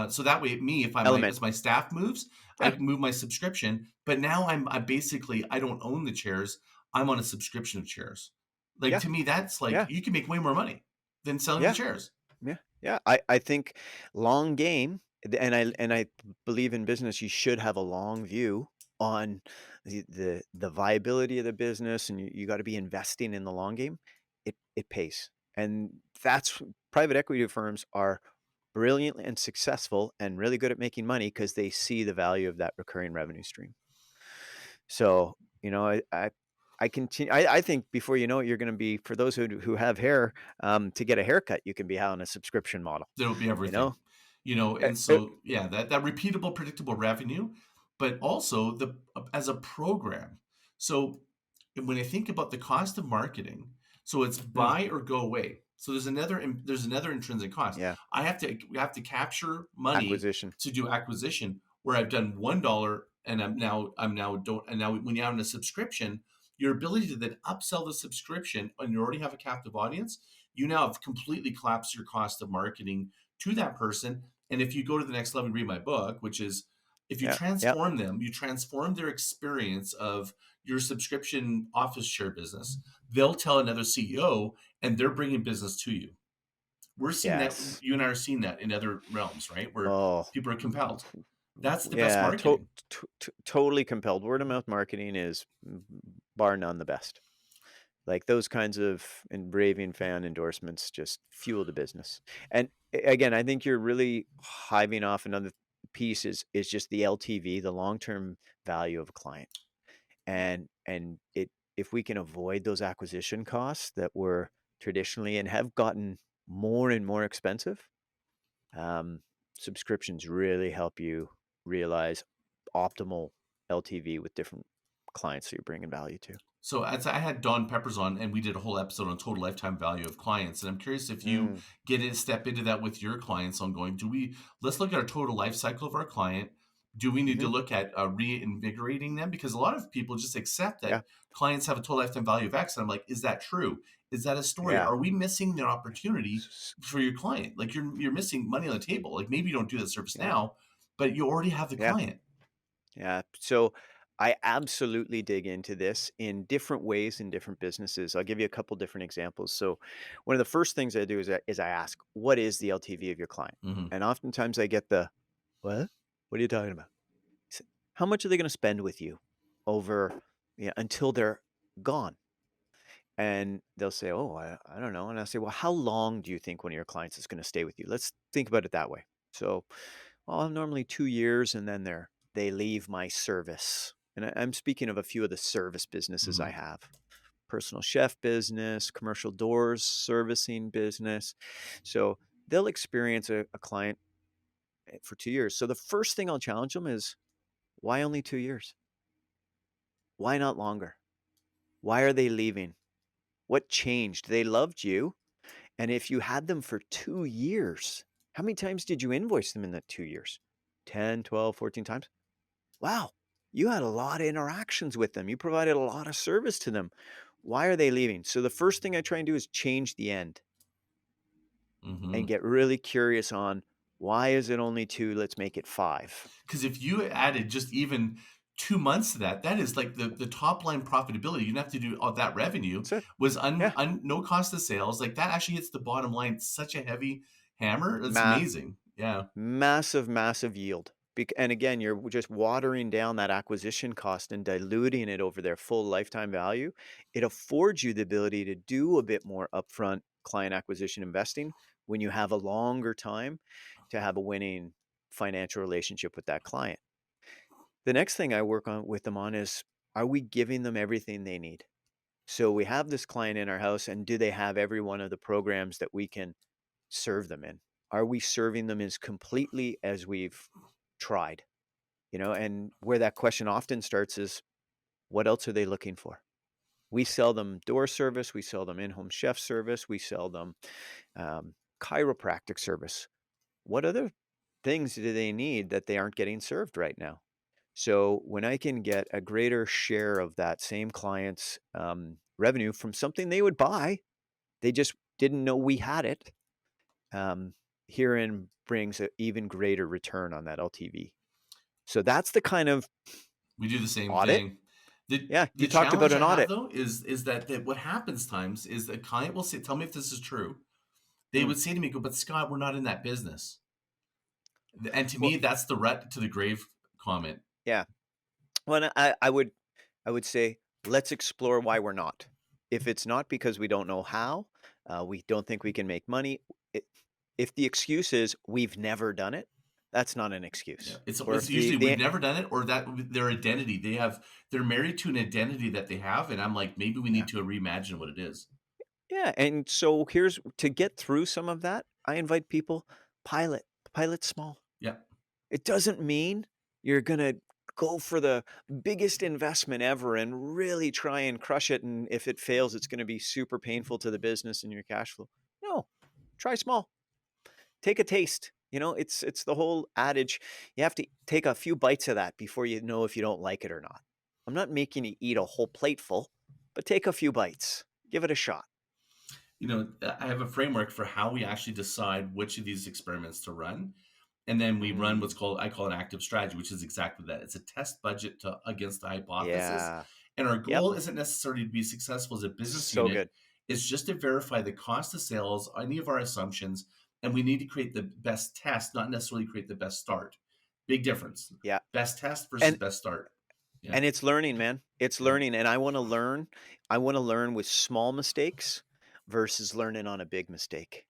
S2: So that way, me, if I my
S1: Element.
S2: as my staff moves, I
S1: Yeah.
S2: can move my subscription. But now I basically I don't own the chairs. I'm on a subscription of chairs. Like
S1: Yeah.
S2: to me, that's like
S1: Yeah.
S2: you can make way more money than selling the
S1: Yeah.
S2: chairs.
S1: Yeah. Yeah. I think long game. And I believe in business, you should have a long view on the viability of the business, and you gotta be investing in the long game. It pays, and that's private equity firms are brilliant and successful and really good at making money because they see the value of that recurring revenue stream. So, I continue. I think before you know it, you're gonna be for those who have hair, to get a haircut, you can be on a subscription model,
S2: There will be
S1: you
S2: everything,
S1: know? Uh,
S2: and
S1: uh,
S2: so yeah, that repeatable, predictable revenue, but also the as a program. So when I think about the cost of marketing, so it's
S1: mm,
S2: buy or go away. So there's another intrinsic cost.
S1: yeah,
S2: We have to capture money
S1: acquisition.
S2: to do acquisition where I've done $1 and I'm now don't and now when you have a subscription, your ability to then upsell the subscription and you already have a captive audience, you now have completely collapsed your cost of marketing to that person. And if you go to the next level and read my book, which is if you
S1: Yeah, yeah,
S2: transform them, you transform their experience of your subscription office share business, they'll tell another CEO and they're bringing business to you. We're seeing that,
S1: yes.
S2: you and I are seeing that in other realms, right? Where
S1: Oh,
S2: people are compelled. That's the best
S1: yeah,
S2: marketing.
S1: totally compelled. Word of mouth marketing is bar none the best. Like those kinds of raving fan endorsements just fuel the business. And again, I think you're really hiving off another piece is just the LTV, the long-term value of a client. And it if we can avoid those acquisition costs that were traditionally and have gotten more and more expensive, um, subscriptions really help you realize optimal LTV with different clients that you're bringing value to.
S2: So as I had Don Peppers on, and we did a whole episode on total lifetime value of clients. And I'm curious if you
S1: Mm,
S2: step into that with your clients on going, let's look at our total life cycle of our client. Do we need to
S1: mhm,
S2: look at reinvigorating them? Because a lot of people just accept that
S1: yeah,
S2: clients have a total lifetime value of X. And I'm like, is that true? Is that a story?
S1: yeah.
S2: Are we missing the opportunity
S1: S-
S2: for your client? Like you're missing money on the table. Like maybe you don't do that service
S1: Yeah,
S2: now, but you already have the
S1: yeah,
S2: client.
S1: yeah. So I absolutely dig into this in different ways in different businesses. I'll give you a couple different examples. So one of the first things I do is I ask, what is the LTV of your client?
S2: Hmm.
S1: And oftentimes I get the, what? What are you talking about? S- How much are they going to spend with you over, yeah, until they're gone? And they'll say, oh, I don't know. And I'll say, well, how long do you think one of your clients is going to stay with you? Let's think about it that way. So, well, I'm normally 2 years and then they leave my service. And I'm speaking of a few of the service businesses I
S2: Hmm.
S1: have: personal chef business, commercial doors servicing business. So they'll experience a client for 2 years. So the first thing I'll challenge them is, why only 2 years? Why not longer? Why are they leaving? What changed? They loved you. And if you had them for 2 years, how many times did you invoice them in that 2 years? 10, 12, 14 times? Wow, you had a lot of interactions with them. You provided a lot of service to them. Why are they leaving? So the first thing I try and do is change the end and
S2: Hmm.
S1: get really curious on, why is it only two? Let's make it five.
S2: Because if you added just even 2 months to that, that is like the top line profitability. You don't have to do all that revenue
S1: That's it.
S2: was
S1: Yeah.
S2: no cost of sales. Like that actually hits the bottom line. Such a heavy hammer. That's
S1: Ma-
S2: amazing. Yeah.
S1: Massive, massive yield. And again, you're just watering down that acquisition cost and diluting it over their full lifetime value. It affords you the ability to do a bit more upfront client acquisition investing when you have a longer time to have a winning financial relationship with that client. The next thing I work on with them on is, are we giving them everything they need? So we have this client in our house, and do they have every one of the programs that we can serve them in? Are we serving them as completely as we've tried? And where that question often starts is, what else are they looking for? We sell them door service, we sell them in-home chef service, we sell them um, chiropractic service. What other things do they need that they aren't getting served right now? So when I can get a greater share of that same client's revenue from something they would buy, they just didn't know we had it. Um, Herein brings an even greater return on that LTV. So that's the kind of
S2: We do the same
S1: audit.
S2: thing. The
S1: Yeah, you
S2: the
S1: talked about
S2: challenge I
S1: an
S2: have
S1: audit.
S2: though is that what happens times is the client will say, tell me if this is true. They
S1: Mm.
S2: would say to me, go, but Scott, we're not in that business. And to
S1: Well,
S2: me, that's the rut to the grave comment.
S1: yeah. Well, and I would say, let's explore why we're not. If it's not because we don't know how, we don't think we can make money. i- If the excuse is we've never done it, that's not an
S2: Yeah,
S1: excuse. Or
S2: it's
S1: if the
S2: usually we've
S1: the
S2: never done it, or that their identity they're married to an identity that they have, and I'm like, maybe we
S1: yeah,
S2: need to reimagine what it is.
S1: yeah, and so here's to get through some of that. I invite people pilot, pilot small.
S2: Yeah,
S1: It doesn't mean you're gonna go for the biggest investment ever and really try and crush it, and if it fails, it's gonna be super painful to the business and your cash flow. No, try small. Take a taste. It's the whole adage, you have to take a few bites of that before you know if you don't like it or not. I'm not making you eat a whole plateful, but take a few bites. Give it a shot.
S2: I have a framework for how we actually decide which of these experiments to run. And then we run
S1: Mm,
S2: what's called, I call it active strategy, which is exactly that. It's a test budget against the hypothesis.
S1: yeah.
S2: And our
S1: Yep.
S2: goal isn't necessarily to be successful as a business
S1: So
S2: unit,
S1: good.
S2: it's just to verify the cost of sales, any of our assumptions. And we need to create the best test, not necessarily create the best start. Big difference.
S1: Yeah.
S2: Best test versus
S1: And
S2: best start. Yeah.
S1: And it's learning, man. It's
S2: Yeah.
S1: learning, and I wanna learn with small mistakes versus learning on a big mistake.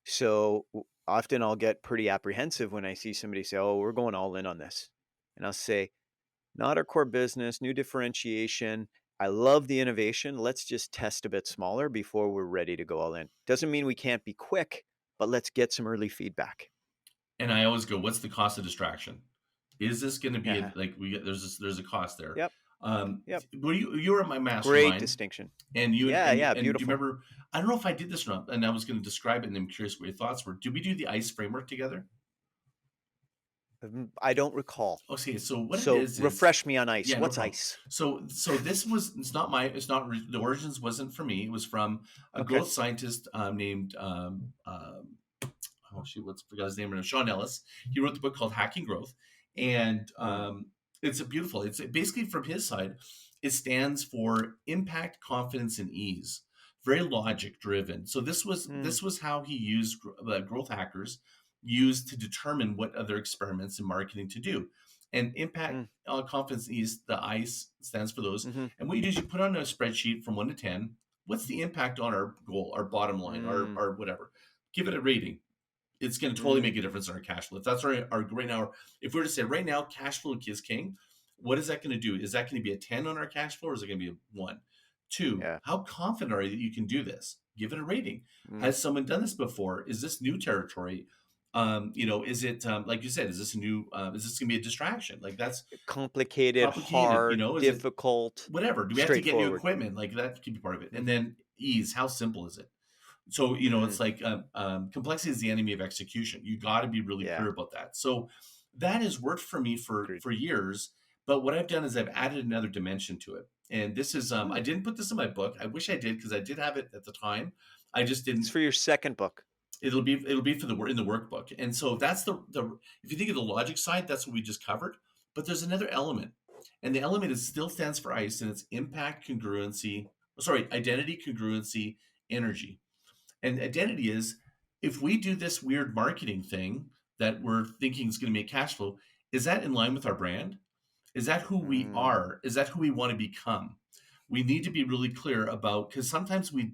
S1: So, often I'll get pretty apprehensive when I see somebody say, "Oh, we're going all in on this." And I'll say, "Not our core business, new differentiation. I love the innovation. Let's just test a bit smaller before we're ready to go all in." Doesn't mean we can't be quick, but let's get some early feedback.
S2: And I always go, what's the cost of distraction? Is this going to be
S1: Yeah.
S2: like we get there's a cost there.
S1: Yep, yep.
S2: Were you were at my
S1: Great
S2: mastermind,
S1: distinction.
S2: and
S1: Yeah, yeah,
S2: do you
S1: beautiful.
S2: remember? I don't know if I did this or not, and I was going to describe it, and I'm curious what your thoughts were. Did we do the ICE framework together?
S1: I don't recall.
S2: Okay, so what it
S1: So
S2: is
S1: refresh me on ice.
S2: yeah, no
S1: What's
S2: problem.
S1: ice?
S2: So this was it's not the origins wasn't for me. It was from a
S1: Okay.
S2: growth scientist named oh shoot, what's forgot his name right now, Sean Ellis. He wrote the book called Hacking Growth, and
S1: Mm,
S2: it's a beautiful. It's basically from his side. It stands for impact, confidence, and ease. Very logic driven. So
S1: mm,
S2: this was how he used growth hackers used to determine what other experiments in marketing to do. And impact,
S1: mm,
S2: confidence, and ease. The ICE stands for those.
S1: mhm,
S2: And what you do is you put on a spreadsheet from 1 to 10. What's the impact on our goal, our bottom line,
S1: mm,
S2: our whatever? Give it a rating. It's going to totally
S1: mm,
S2: make a difference in our cash flow. If that's our right now, if we were to say right now, cash flow is king, what is that going to do? Is that going to be a 10 on our cash flow, or is it going to be a 1? Two,
S1: yeah,
S2: how confident are you that you can do this? Give it a rating.
S1: mm.
S2: Has someone done this before? Is this new territory? Is it like you said? Is this a new? Is this going to be a distraction? Like that's
S1: Complicated,
S2: complicated.
S1: hard,
S2: Is it
S1: difficult,
S2: whatever? Do we have to get new
S1: straightforward.
S2: equipment? Like that could be part of it. And
S1: Mhm,
S2: then ease. How simple is it? So
S1: mm,
S2: it's like complexity is the enemy of execution. You got to be really
S1: yeah,
S2: clear about that. So that has worked for me
S1: agreed.
S2: for years. But what I've done is I've added another dimension to it. And this is I
S1: Mm,
S2: didn't put this in my book. I wish I did because I did have it at the time. I just
S1: it's
S2: didn't.
S1: for your second book.
S2: It'll be for the in the workbook. And so that's the if you think of the logic side, that's what we just covered. But there's another element, and the element is still stands for ICE, and it's impact, congruency. Sorry, identity, congruency, energy. And identity is if we do this weird marketing thing that we're thinking is going to make cash flow, is that in line with our brand? Is that who we
S1: Mm,
S2: are? Is that who we want to become? We need to be really clear about because sometimes
S1: mm,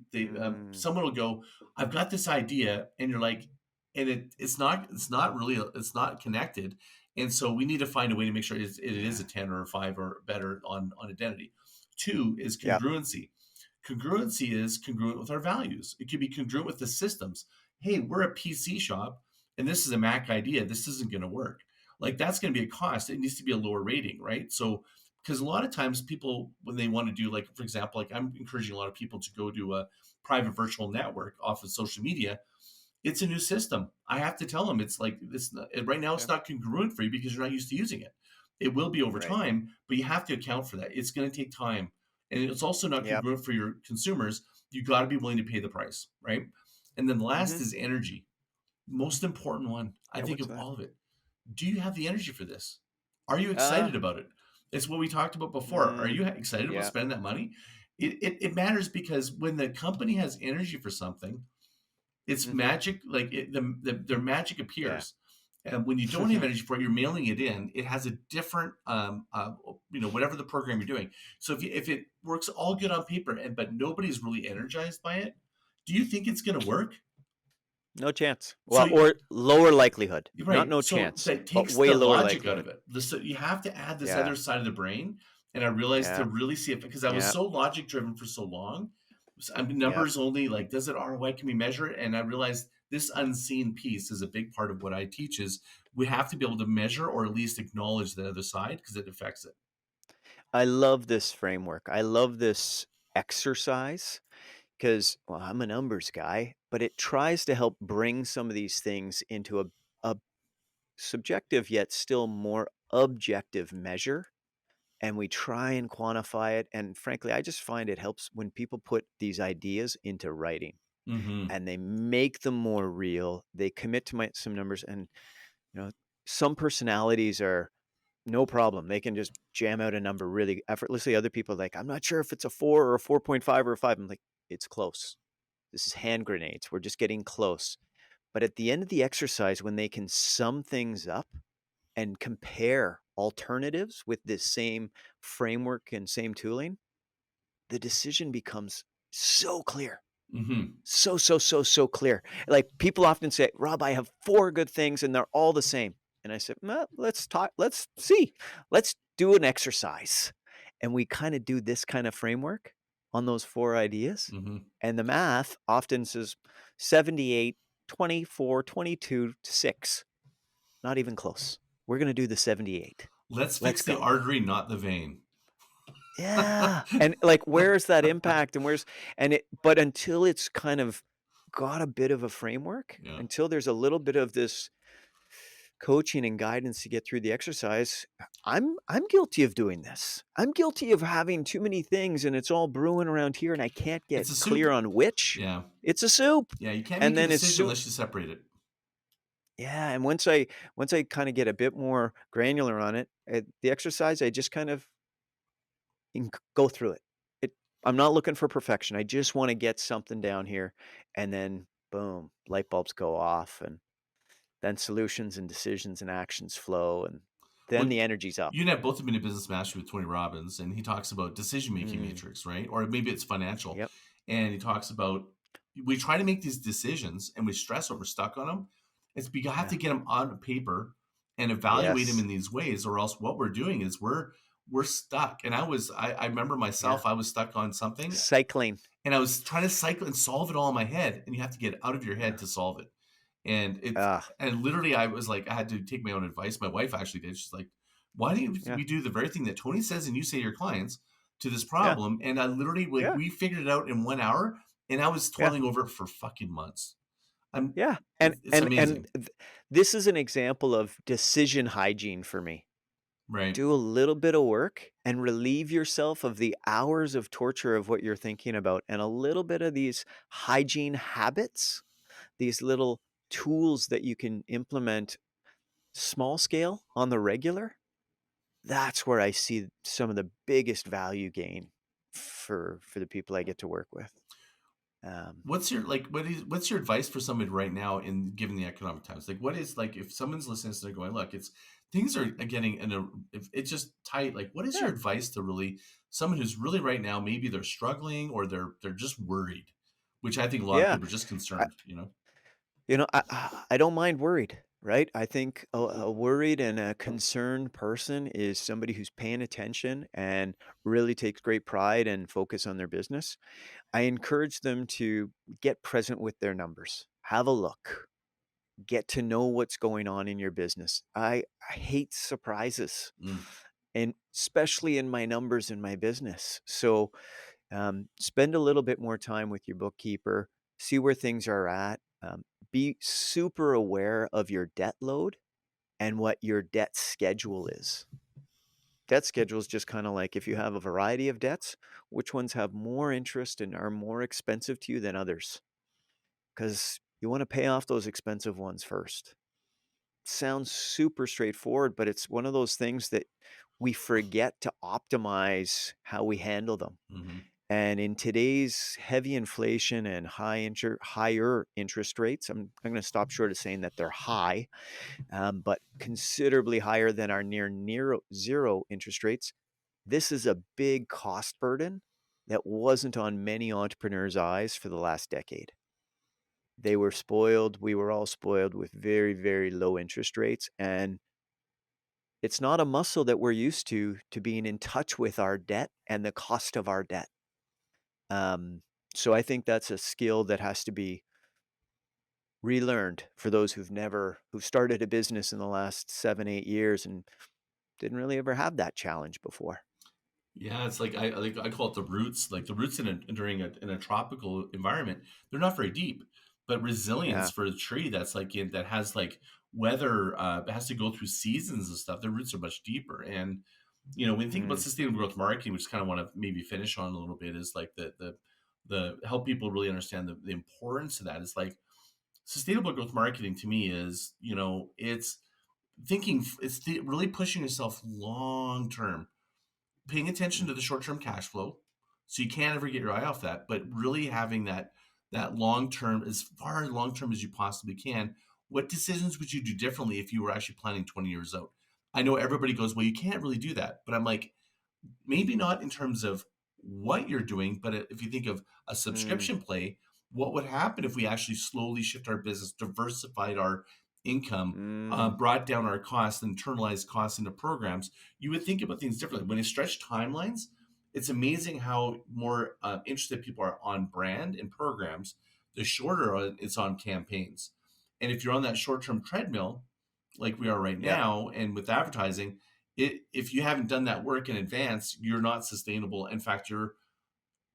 S2: someone will go, I've got this idea, and you're like, and it's not really it's not connected, and so we need to find a way to make sure it is
S1: yeah,
S2: a 10 or a 5 or better on identity. Two is
S1: yep,
S2: congruency. Congruency is congruent with our values. It could be congruent with the systems. Hey, we're a PC shop, and this is a Mac idea. This isn't going to work. Like that's going to be a cost. It needs to be a lower rating, right? So because a lot of times people when they want to do like for example like I'm encouraging a lot of people to go to a private virtual network off of social media. It's a new system. I have to tell them it's like this right now it's
S1: yeah,
S2: not congruent for you because you're not used to using it. It will be over
S1: right,
S2: time, but you have to account for that. It's going to take time, and it's also not
S1: yep,
S2: congruent for your consumers. You got to be willing to pay the price, right? And then last
S1: mhm,
S2: is energy. Most important one I
S1: yeah,
S2: think
S1: what's
S2: of
S1: that?
S2: all of it. Do you have the energy for this? Are you
S1: Uh,
S2: excited about it? It's what we talked about before. Are
S1: mm,
S2: you excited about
S1: yeah,
S2: spending that money? It matters because when the company has energy for something, it's
S1: mhm,
S2: magic. Like their magic
S1: yeah,
S2: appears. And when you don't have energy for it, you're mailing it in. It has a different, whatever the program you're doing. So if it works all good on paper, but nobody's really energized by it, do you think it's going to work?
S1: No chance.
S2: So
S1: Well, or lower likelihood. Not
S2: right.
S1: no
S2: So
S1: chance,
S2: that
S1: but
S2: takes
S1: way
S2: the
S1: lower
S2: logic out
S1: likelihood.
S2: of it. So you have to add this
S1: Yeah.
S2: other side of the brain. And I realized to
S1: Yeah.
S2: really see it because I was
S1: Yeah.
S2: so logic driven for so long. I mean,
S1: Yeah.
S2: numbers only, like, does it ROI? Can we measure it? And I realized this unseen piece is a big part of what I teach is we have to be able to measure or at least acknowledge the other side because it affects it.
S1: I love this framework. I love this exercise because, well, I'm a numbers guy, but it tries to help bring some of these things into a subjective yet still more objective measure. And we try and quantify it. And frankly, I just find it helps when people put these ideas into writing
S2: Mm-hmm.
S1: and they make them more real. They commit to some numbers, and you know, some personalities are no problem. They can just jam out a number really effortlessly. Other people are like, I'm not sure if it's a 4 or a 4.5 or a 5. I'm like, it's close. This is hand grenades. We're just getting close. But at the end of the exercise, when they can sum things up and compare alternatives with this same framework and same tooling, the decision becomes so clear.
S2: Mm-hmm.
S1: So clear. Like people often say, Rob, I have 4 good things and they're all the same. And I said, well, let's talk, let's see, let's do an exercise. And we kind of do this kind of framework on those 4 ideas.
S2: Mm-hmm.
S1: And the math often says 78, 24, 22 to 6. Not even close. We're going to do the 78.
S2: Let's
S1: Let's
S2: fix the
S1: go.
S2: artery, not the vein.
S1: Yeah. And like, where's that impact and but until it's kind of got a bit of a framework,
S2: Yeah.
S1: until there's a little bit of this coaching and guidance to get through the exercise, I'm guilty of doing this. I'm guilty of having too many things and it's all brewing around here and I can't get
S2: It's a soup.
S1: clear on which.
S2: Yeah.
S1: It's a soup.
S2: Yeah. You can't
S1: And
S2: make a
S1: then it's
S2: decision
S1: soup.
S2: unless you separate it.
S1: Yeah, and once I kind of get a bit more granular on it, the exercise, I just kind of go through it. I'm not looking for perfection. I just want to get something down here, and then boom, light bulbs go off, and then solutions and decisions and actions flow, and then
S2: Well,
S1: the energy's up.
S2: you and I both have been in Business Mastery with Tony Robbins, and he talks about decision making
S1: Mm,
S2: matrix, right? Or maybe it's financial.
S1: yep.
S2: And he talks about we try to make these decisions and we stress over stuck on them. It's because you have
S1: Yeah.
S2: to get them on paper and evaluate them
S1: Yes.
S2: in these ways, or else what we're doing is we're stuck. And I remember
S1: Yeah.
S2: myself, I was stuck on something
S1: Cycling.
S2: and I was trying to cycle and solve it all in my head, and you have to get out of your
S1: Yeah.
S2: head to solve it. And it's
S1: Ah.
S2: and literally I was like, I had to take my own advice. My wife actually did. She's like, why don't
S1: Yeah.
S2: we do the very thing that Tony says and you say to your clients to this
S1: Yeah.
S2: problem? And I literally like
S1: Yeah.
S2: we figured it out in 1 hour and I was
S1: Yeah.
S2: toiling over it for fucking months. I'm
S1: Yeah. And
S2: it's
S1: and
S2: amazing.
S1: and th- this is an example of decision hygiene for me.
S2: Right.
S1: Do a little bit of work and relieve yourself of the hours of torture of what you're thinking about and a little bit of these hygiene habits, these little tools that you can implement small scale on the regular. That's where I see some of the biggest value gain for the people I get to work with. Um,
S2: What's your what's your advice for somebody right now in given the economic times? Like what is like if someone's listening to they're going, look, it's things are getting in a if it's just tight. Like what is your
S1: yeah,
S2: advice to really someone who's really right now, maybe they're struggling or they're just worried, which I think a lot of
S1: yeah.
S2: people are just concerned, you know?
S1: I don't mind worried, right? I think a worried and a concerned person is somebody who's paying attention and really takes great pride and focus on their business. I encourage them to get present with their numbers. Have a look. Get to know what's going on in your business. I hate surprises,
S2: Mm.
S1: and especially in my numbers in my business. So spend a little bit more time with your bookkeeper, see where things are at. Be super aware of your debt load and what your debt schedule is. Debt schedule is just kind of like if you have a variety of debts, which ones have more interest and are more expensive to you than others? Because you want to pay off those expensive ones first. Sounds super straightforward, but it's one of those things that we forget to optimize how we handle them.
S2: Hmm.
S1: And in today's heavy inflation and higher interest rates, I'm going to stop short of saying that they're high, but considerably higher than our near zero interest rates. This is a big cost burden that wasn't on many entrepreneurs' eyes for the last decade. They were spoiled. We were all spoiled with very, very low interest rates. And it's not a muscle that we're used to being in touch with our debt and the cost of our debt. Um, so I think that's a skill that has to be relearned for those who've started a business in the last 7, 8 years and didn't really ever have that challenge before.
S2: Yeah, it's like I call it the roots. Like the roots in a tropical environment, they're not very deep, but resilience
S1: Yeah.
S2: for a tree that's that has like weather, it has to go through seasons and stuff. Their roots are much deeper. And when you think about
S1: Mm,
S2: sustainable growth marketing, which kind of want to maybe finish on a little bit, is like the help people really understand the importance of that. Is like sustainable growth marketing to me is it's really pushing yourself long term, paying attention
S1: mm,
S2: to the short-term cash flow, so you can't ever get your eye off that, but really having that long term, as far long term as you possibly can. What decisions would you do differently if you were actually planning 20 years out? I know everybody goes, well, you can't really do that, but I'm like, maybe not in terms of what you're doing, but if you think of a
S1: mm,
S2: subscription play, what would happen if we actually slowly shift our business, diversified our income,
S1: mm,
S2: brought down our costs, internalized costs into programs? You would think about things differently. When you stretch timelines, it's amazing how more interested people are on brand and programs, the shorter it's on campaigns. And if you're on that short term treadmill, like we are right
S1: yeah,
S2: now, and with advertising, if you haven't done that work in advance, you're not sustainable. In fact, you're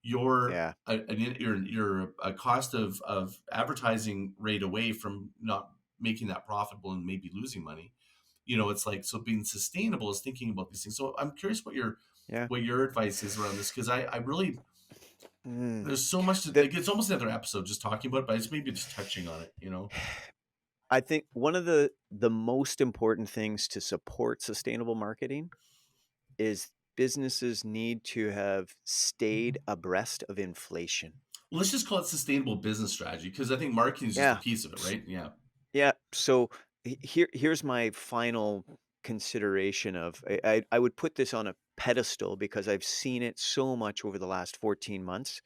S1: yeah,
S2: you're a cost of advertising rate away from not making that profitable and maybe losing money. It's like, so being sustainable is thinking about these things. So I'm curious
S1: yeah.
S2: what your advice is around this, because I really,
S1: Mm.
S2: there's so much to,
S1: The
S2: like, it's almost another episode just talking about it, but it's maybe just touching on it.
S1: I think one of the most important things to support sustainable marketing is businesses need to have stayed abreast of inflation.
S2: Well, let's just call it sustainable business strategy, because I think marketing is just a
S1: Yeah.
S2: piece of it, right? Yeah.
S1: Yeah. So here's my final consideration of I would put this on a pedestal because I've seen it so much over the last 14 months.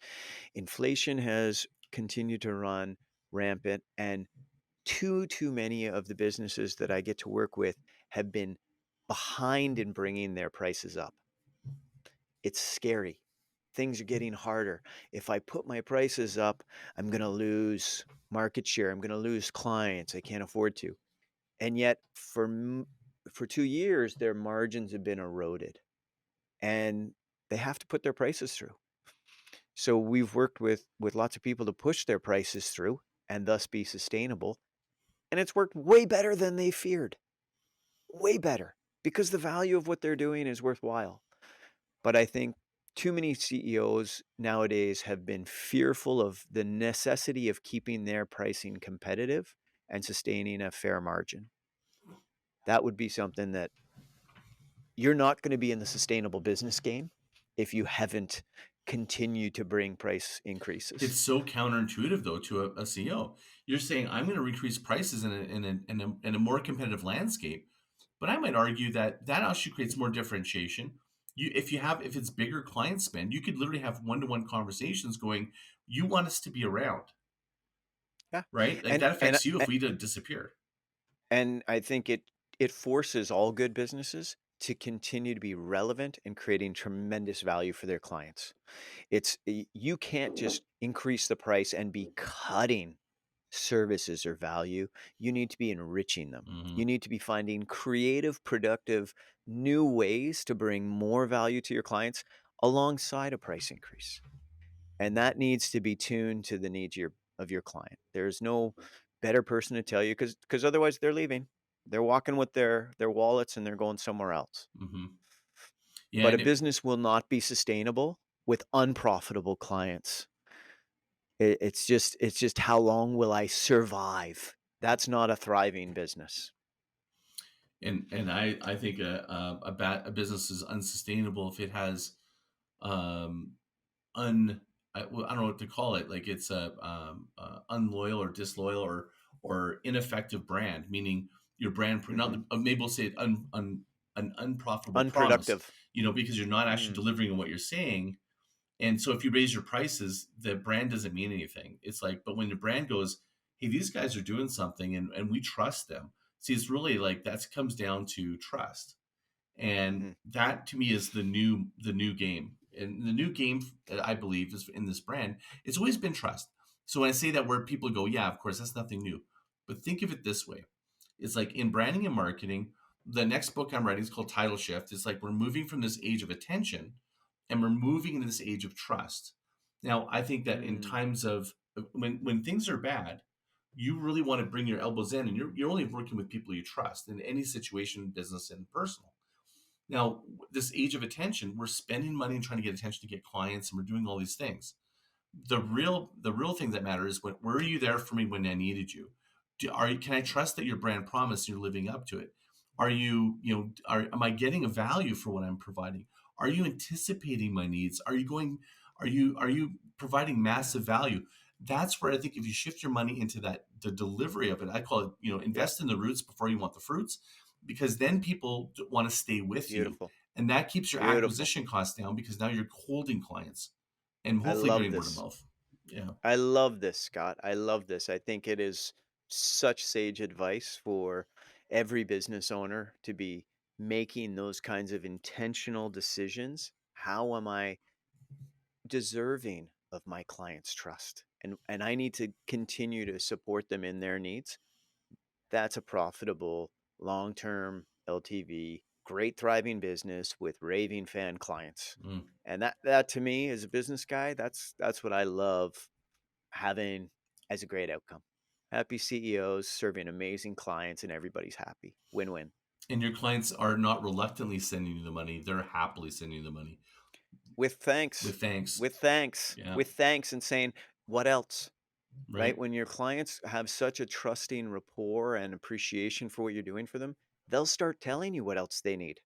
S1: Inflation has continued to run rampant, and too many of the businesses that I get to work with have been behind in bringing their prices up. It's scary. Things are getting harder. If I put my prices up, I'm going to lose market share. I'm going to lose clients. I can't afford to. And yet for 2 years their margins have been eroded and they have to put their prices through. So we've worked with lots of people to push their prices through and thus be sustainable, and it's worked way better than they feared. Way better because the value of what they're doing is worthwhile. But I think too many CEOs nowadays have been fearful of the necessity of keeping their pricing competitive and sustaining a fair margin. That would be something that you're not going to be in the sustainable business game if you haven't continued to bring price increases.
S2: It's so counterintuitive, though, to a CEO. You're saying, I'm going to increase prices in a more competitive landscape, but I might argue that that actually creates more differentiation. If it's bigger client spend, you could literally have one-to-one conversations going, you want us to be around,
S1: Yeah.
S2: right? Like
S1: And
S2: that
S1: and
S2: affects you if we disappear.
S1: and I think it forces all good businesses to continue to be relevant and creating tremendous value for their clients. You can't just increase the price and be cutting services or value. You need to be enriching them.
S2: Hmm.
S1: You need to be finding creative, productive, new ways to bring more value to your clients alongside a price increase. And that needs to be tuned to the needs of your client. There's no better person to tell you because otherwise they're leaving. They're walking with their wallets and they're going somewhere else.
S2: Hmm. Yeah,
S1: But a business will not be sustainable with unprofitable clients. It's just how long will I survive? That's not a thriving business.
S2: and I think a business is unsustainable if it has, um, well, I don't know what to call it. Like it's a unloyal or disloyal or ineffective brand, meaning your brand not
S1: Mhm.
S2: maybe we'll say it an unprofitable promise,
S1: Unproductive.
S2: because you're not actually
S1: Mm.
S2: delivering on what you're saying. And so if you raise your prices, the brand doesn't mean anything. It's like, but when the brand goes, hey, these guys are doing something and we trust them. See, it's really like that comes down to trust. And
S1: Mhm.
S2: that to me is the new game. And the new game, I believe, is in this brand. It's always been trust. So when I say that word, people go, yeah, of course, that's nothing new. But think of it this way. It's like in branding and marketing, the next book I'm writing is called Title Shift. It's like we're moving from this age of attention and we're moving into this age of trust. Now, I think that in
S1: Mm.
S2: times of when things are bad, you really want to bring your elbows in, and you're only working with people you trust in any situation, business and personal. Now, this age of attention, we're spending money and trying to get attention to get clients, and we're doing all these things. The real thing that matters is were you there for me when I needed you? Can I trust that your brand promise you're living up to it? Are you you know am I getting a value for what I'm providing? Are you anticipating my needs? Are you providing
S1: Yeah.
S2: massive value? That's where I think if you shift your money into that the delivery of it, I call it
S1: Yep.
S2: invest in the roots before you want the fruits, because then people want to stay with you,
S1: Beautiful.
S2: and that keeps your
S1: Beautiful.
S2: acquisition costs down because now you're holding clients and
S1: I
S2: hopefully
S1: love
S2: getting word of
S1: this.
S2: mouth. Yeah.
S1: I love this, Scott. I love this. I think it is such sage advice for every business owner to be making those kinds of intentional decisions. How am I deserving of my clients' trust? And I need to continue to support them in their needs. That's a profitable long-term LTV, great thriving business with raving fan clients.
S2: Mm.
S1: And that to me as a business guy, that's what I love having as a great outcome. Happy CEOs serving amazing clients and everybody's happy. Win-win.
S2: And your clients are not reluctantly sending you the money; they're happily sending you the money
S1: With thanks.
S2: with thanks.
S1: With thanks.
S2: Yeah.
S1: With thanks and saying, what else? Right?
S2: Right.
S1: When your clients have such a trusting rapport and appreciation for what you're doing for them, they'll start telling you what else they need.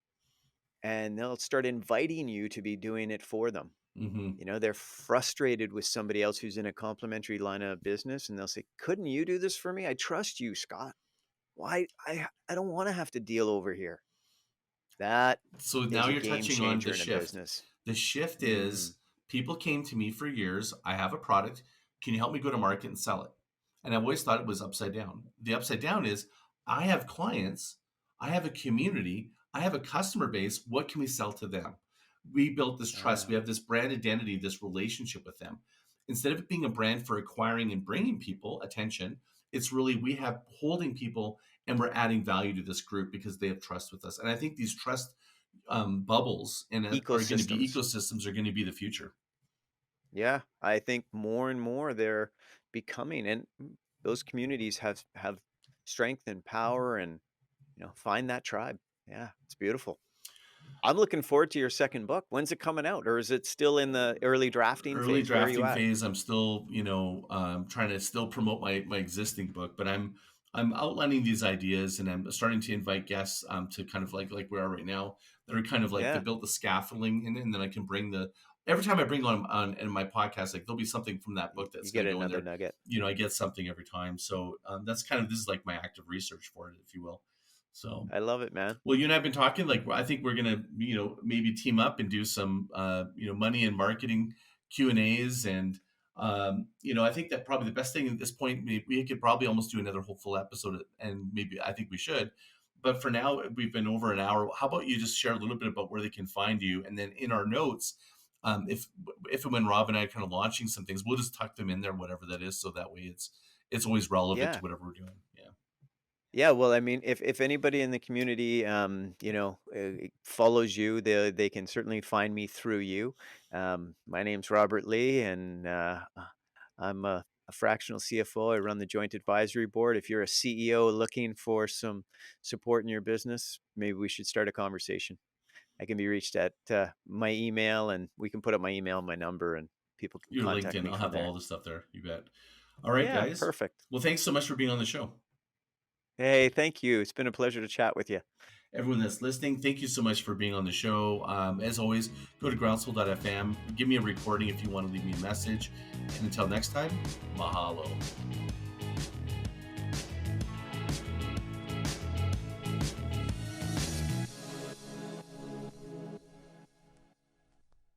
S1: And they'll start inviting you to be doing it for them.
S2: Hmm.
S1: They're frustrated with somebody else who's in a complementary line of business and they'll say, couldn't you do this for me? I trust you, Scott. Why I don't want to have to deal over here. That
S2: So now
S1: is a
S2: you're
S1: game
S2: touching on the
S1: changer in a
S2: shift.
S1: business.
S2: The shift
S1: Mm,
S2: is people came to me for years. I have a product. Can you help me go to market and sell it? And I've always thought it was upside down. The upside down is I have clients, I have a community, I have a customer base. What can we sell to them? We built this trust. We
S1: ah,
S2: have this brand identity, this relationship with them. Instead of it being a brand for acquiring and bringing people attention, it's really we have holding people and we're adding value to this group because they have trust with us. And I think these trust bubbles and are going to be
S1: ecosystems.
S2: ecosystems are going to be the future.
S1: Yeah, I think more and more they're becoming, and those communities have strength and power, and find that tribe. Yeah, it's beautiful. I'm looking forward to your second book. When's it coming out, or is it still in the early drafting
S2: Early
S1: phase? Where are you
S2: drafting
S1: at?
S2: phase. I'm still, trying to still promote my existing book, but I'm outlining these ideas and I'm starting to invite guests to kind of like we are right now. That are kind of like they
S1: Yeah,
S2: built the scaffolding and then I can bring the every time I bring on in my podcast, like there'll be something from that book
S1: you
S2: that's
S1: get
S2: going to go in
S1: another
S2: there.
S1: nugget.
S2: I get something every time. So that's kind of this is like my active research for it, if you will. So
S1: I love it, man.
S2: well, you and I have been talking. Like, I think we're gonna, maybe team up and do some, money and marketing Q&As, and I think that probably the best thing at this point, we could probably almost do another whole full episode, and maybe I think we should. But for now, we've been over an hour. How about you just share a little bit about where they can find you, and then in our notes, if and when Rob and I are kind of launching some things, we'll just tuck them in there, whatever that is, so that way it's always relevant to
S1: Yeah.
S2: whatever we're doing. Yeah.
S1: Yeah, well, I mean, if anybody in the community, follows you, they can certainly find me through you. My name's Robert Lee, and I'm a fractional CFO. I run the Joint Advisory Board. If you're a CEO looking for some support in your business, maybe we should start a conversation. I can be reached at my email, and we can put up my email and my number, and people can
S2: Your
S1: contact
S2: LinkedIn.
S1: me
S2: I'll
S1: from
S2: have all
S1: there.
S2: the stuff there. You bet. All right,
S1: Yeah,
S2: guys.
S1: perfect.
S2: Well, thanks so much for being on the show.
S1: Hey, thank you. It's been a pleasure to chat with you.
S2: Everyone that's listening, thank you so much for being on the show. As always, go to groundswell.fm. Give me a recording if you want to leave me a message. And until next time, mahalo.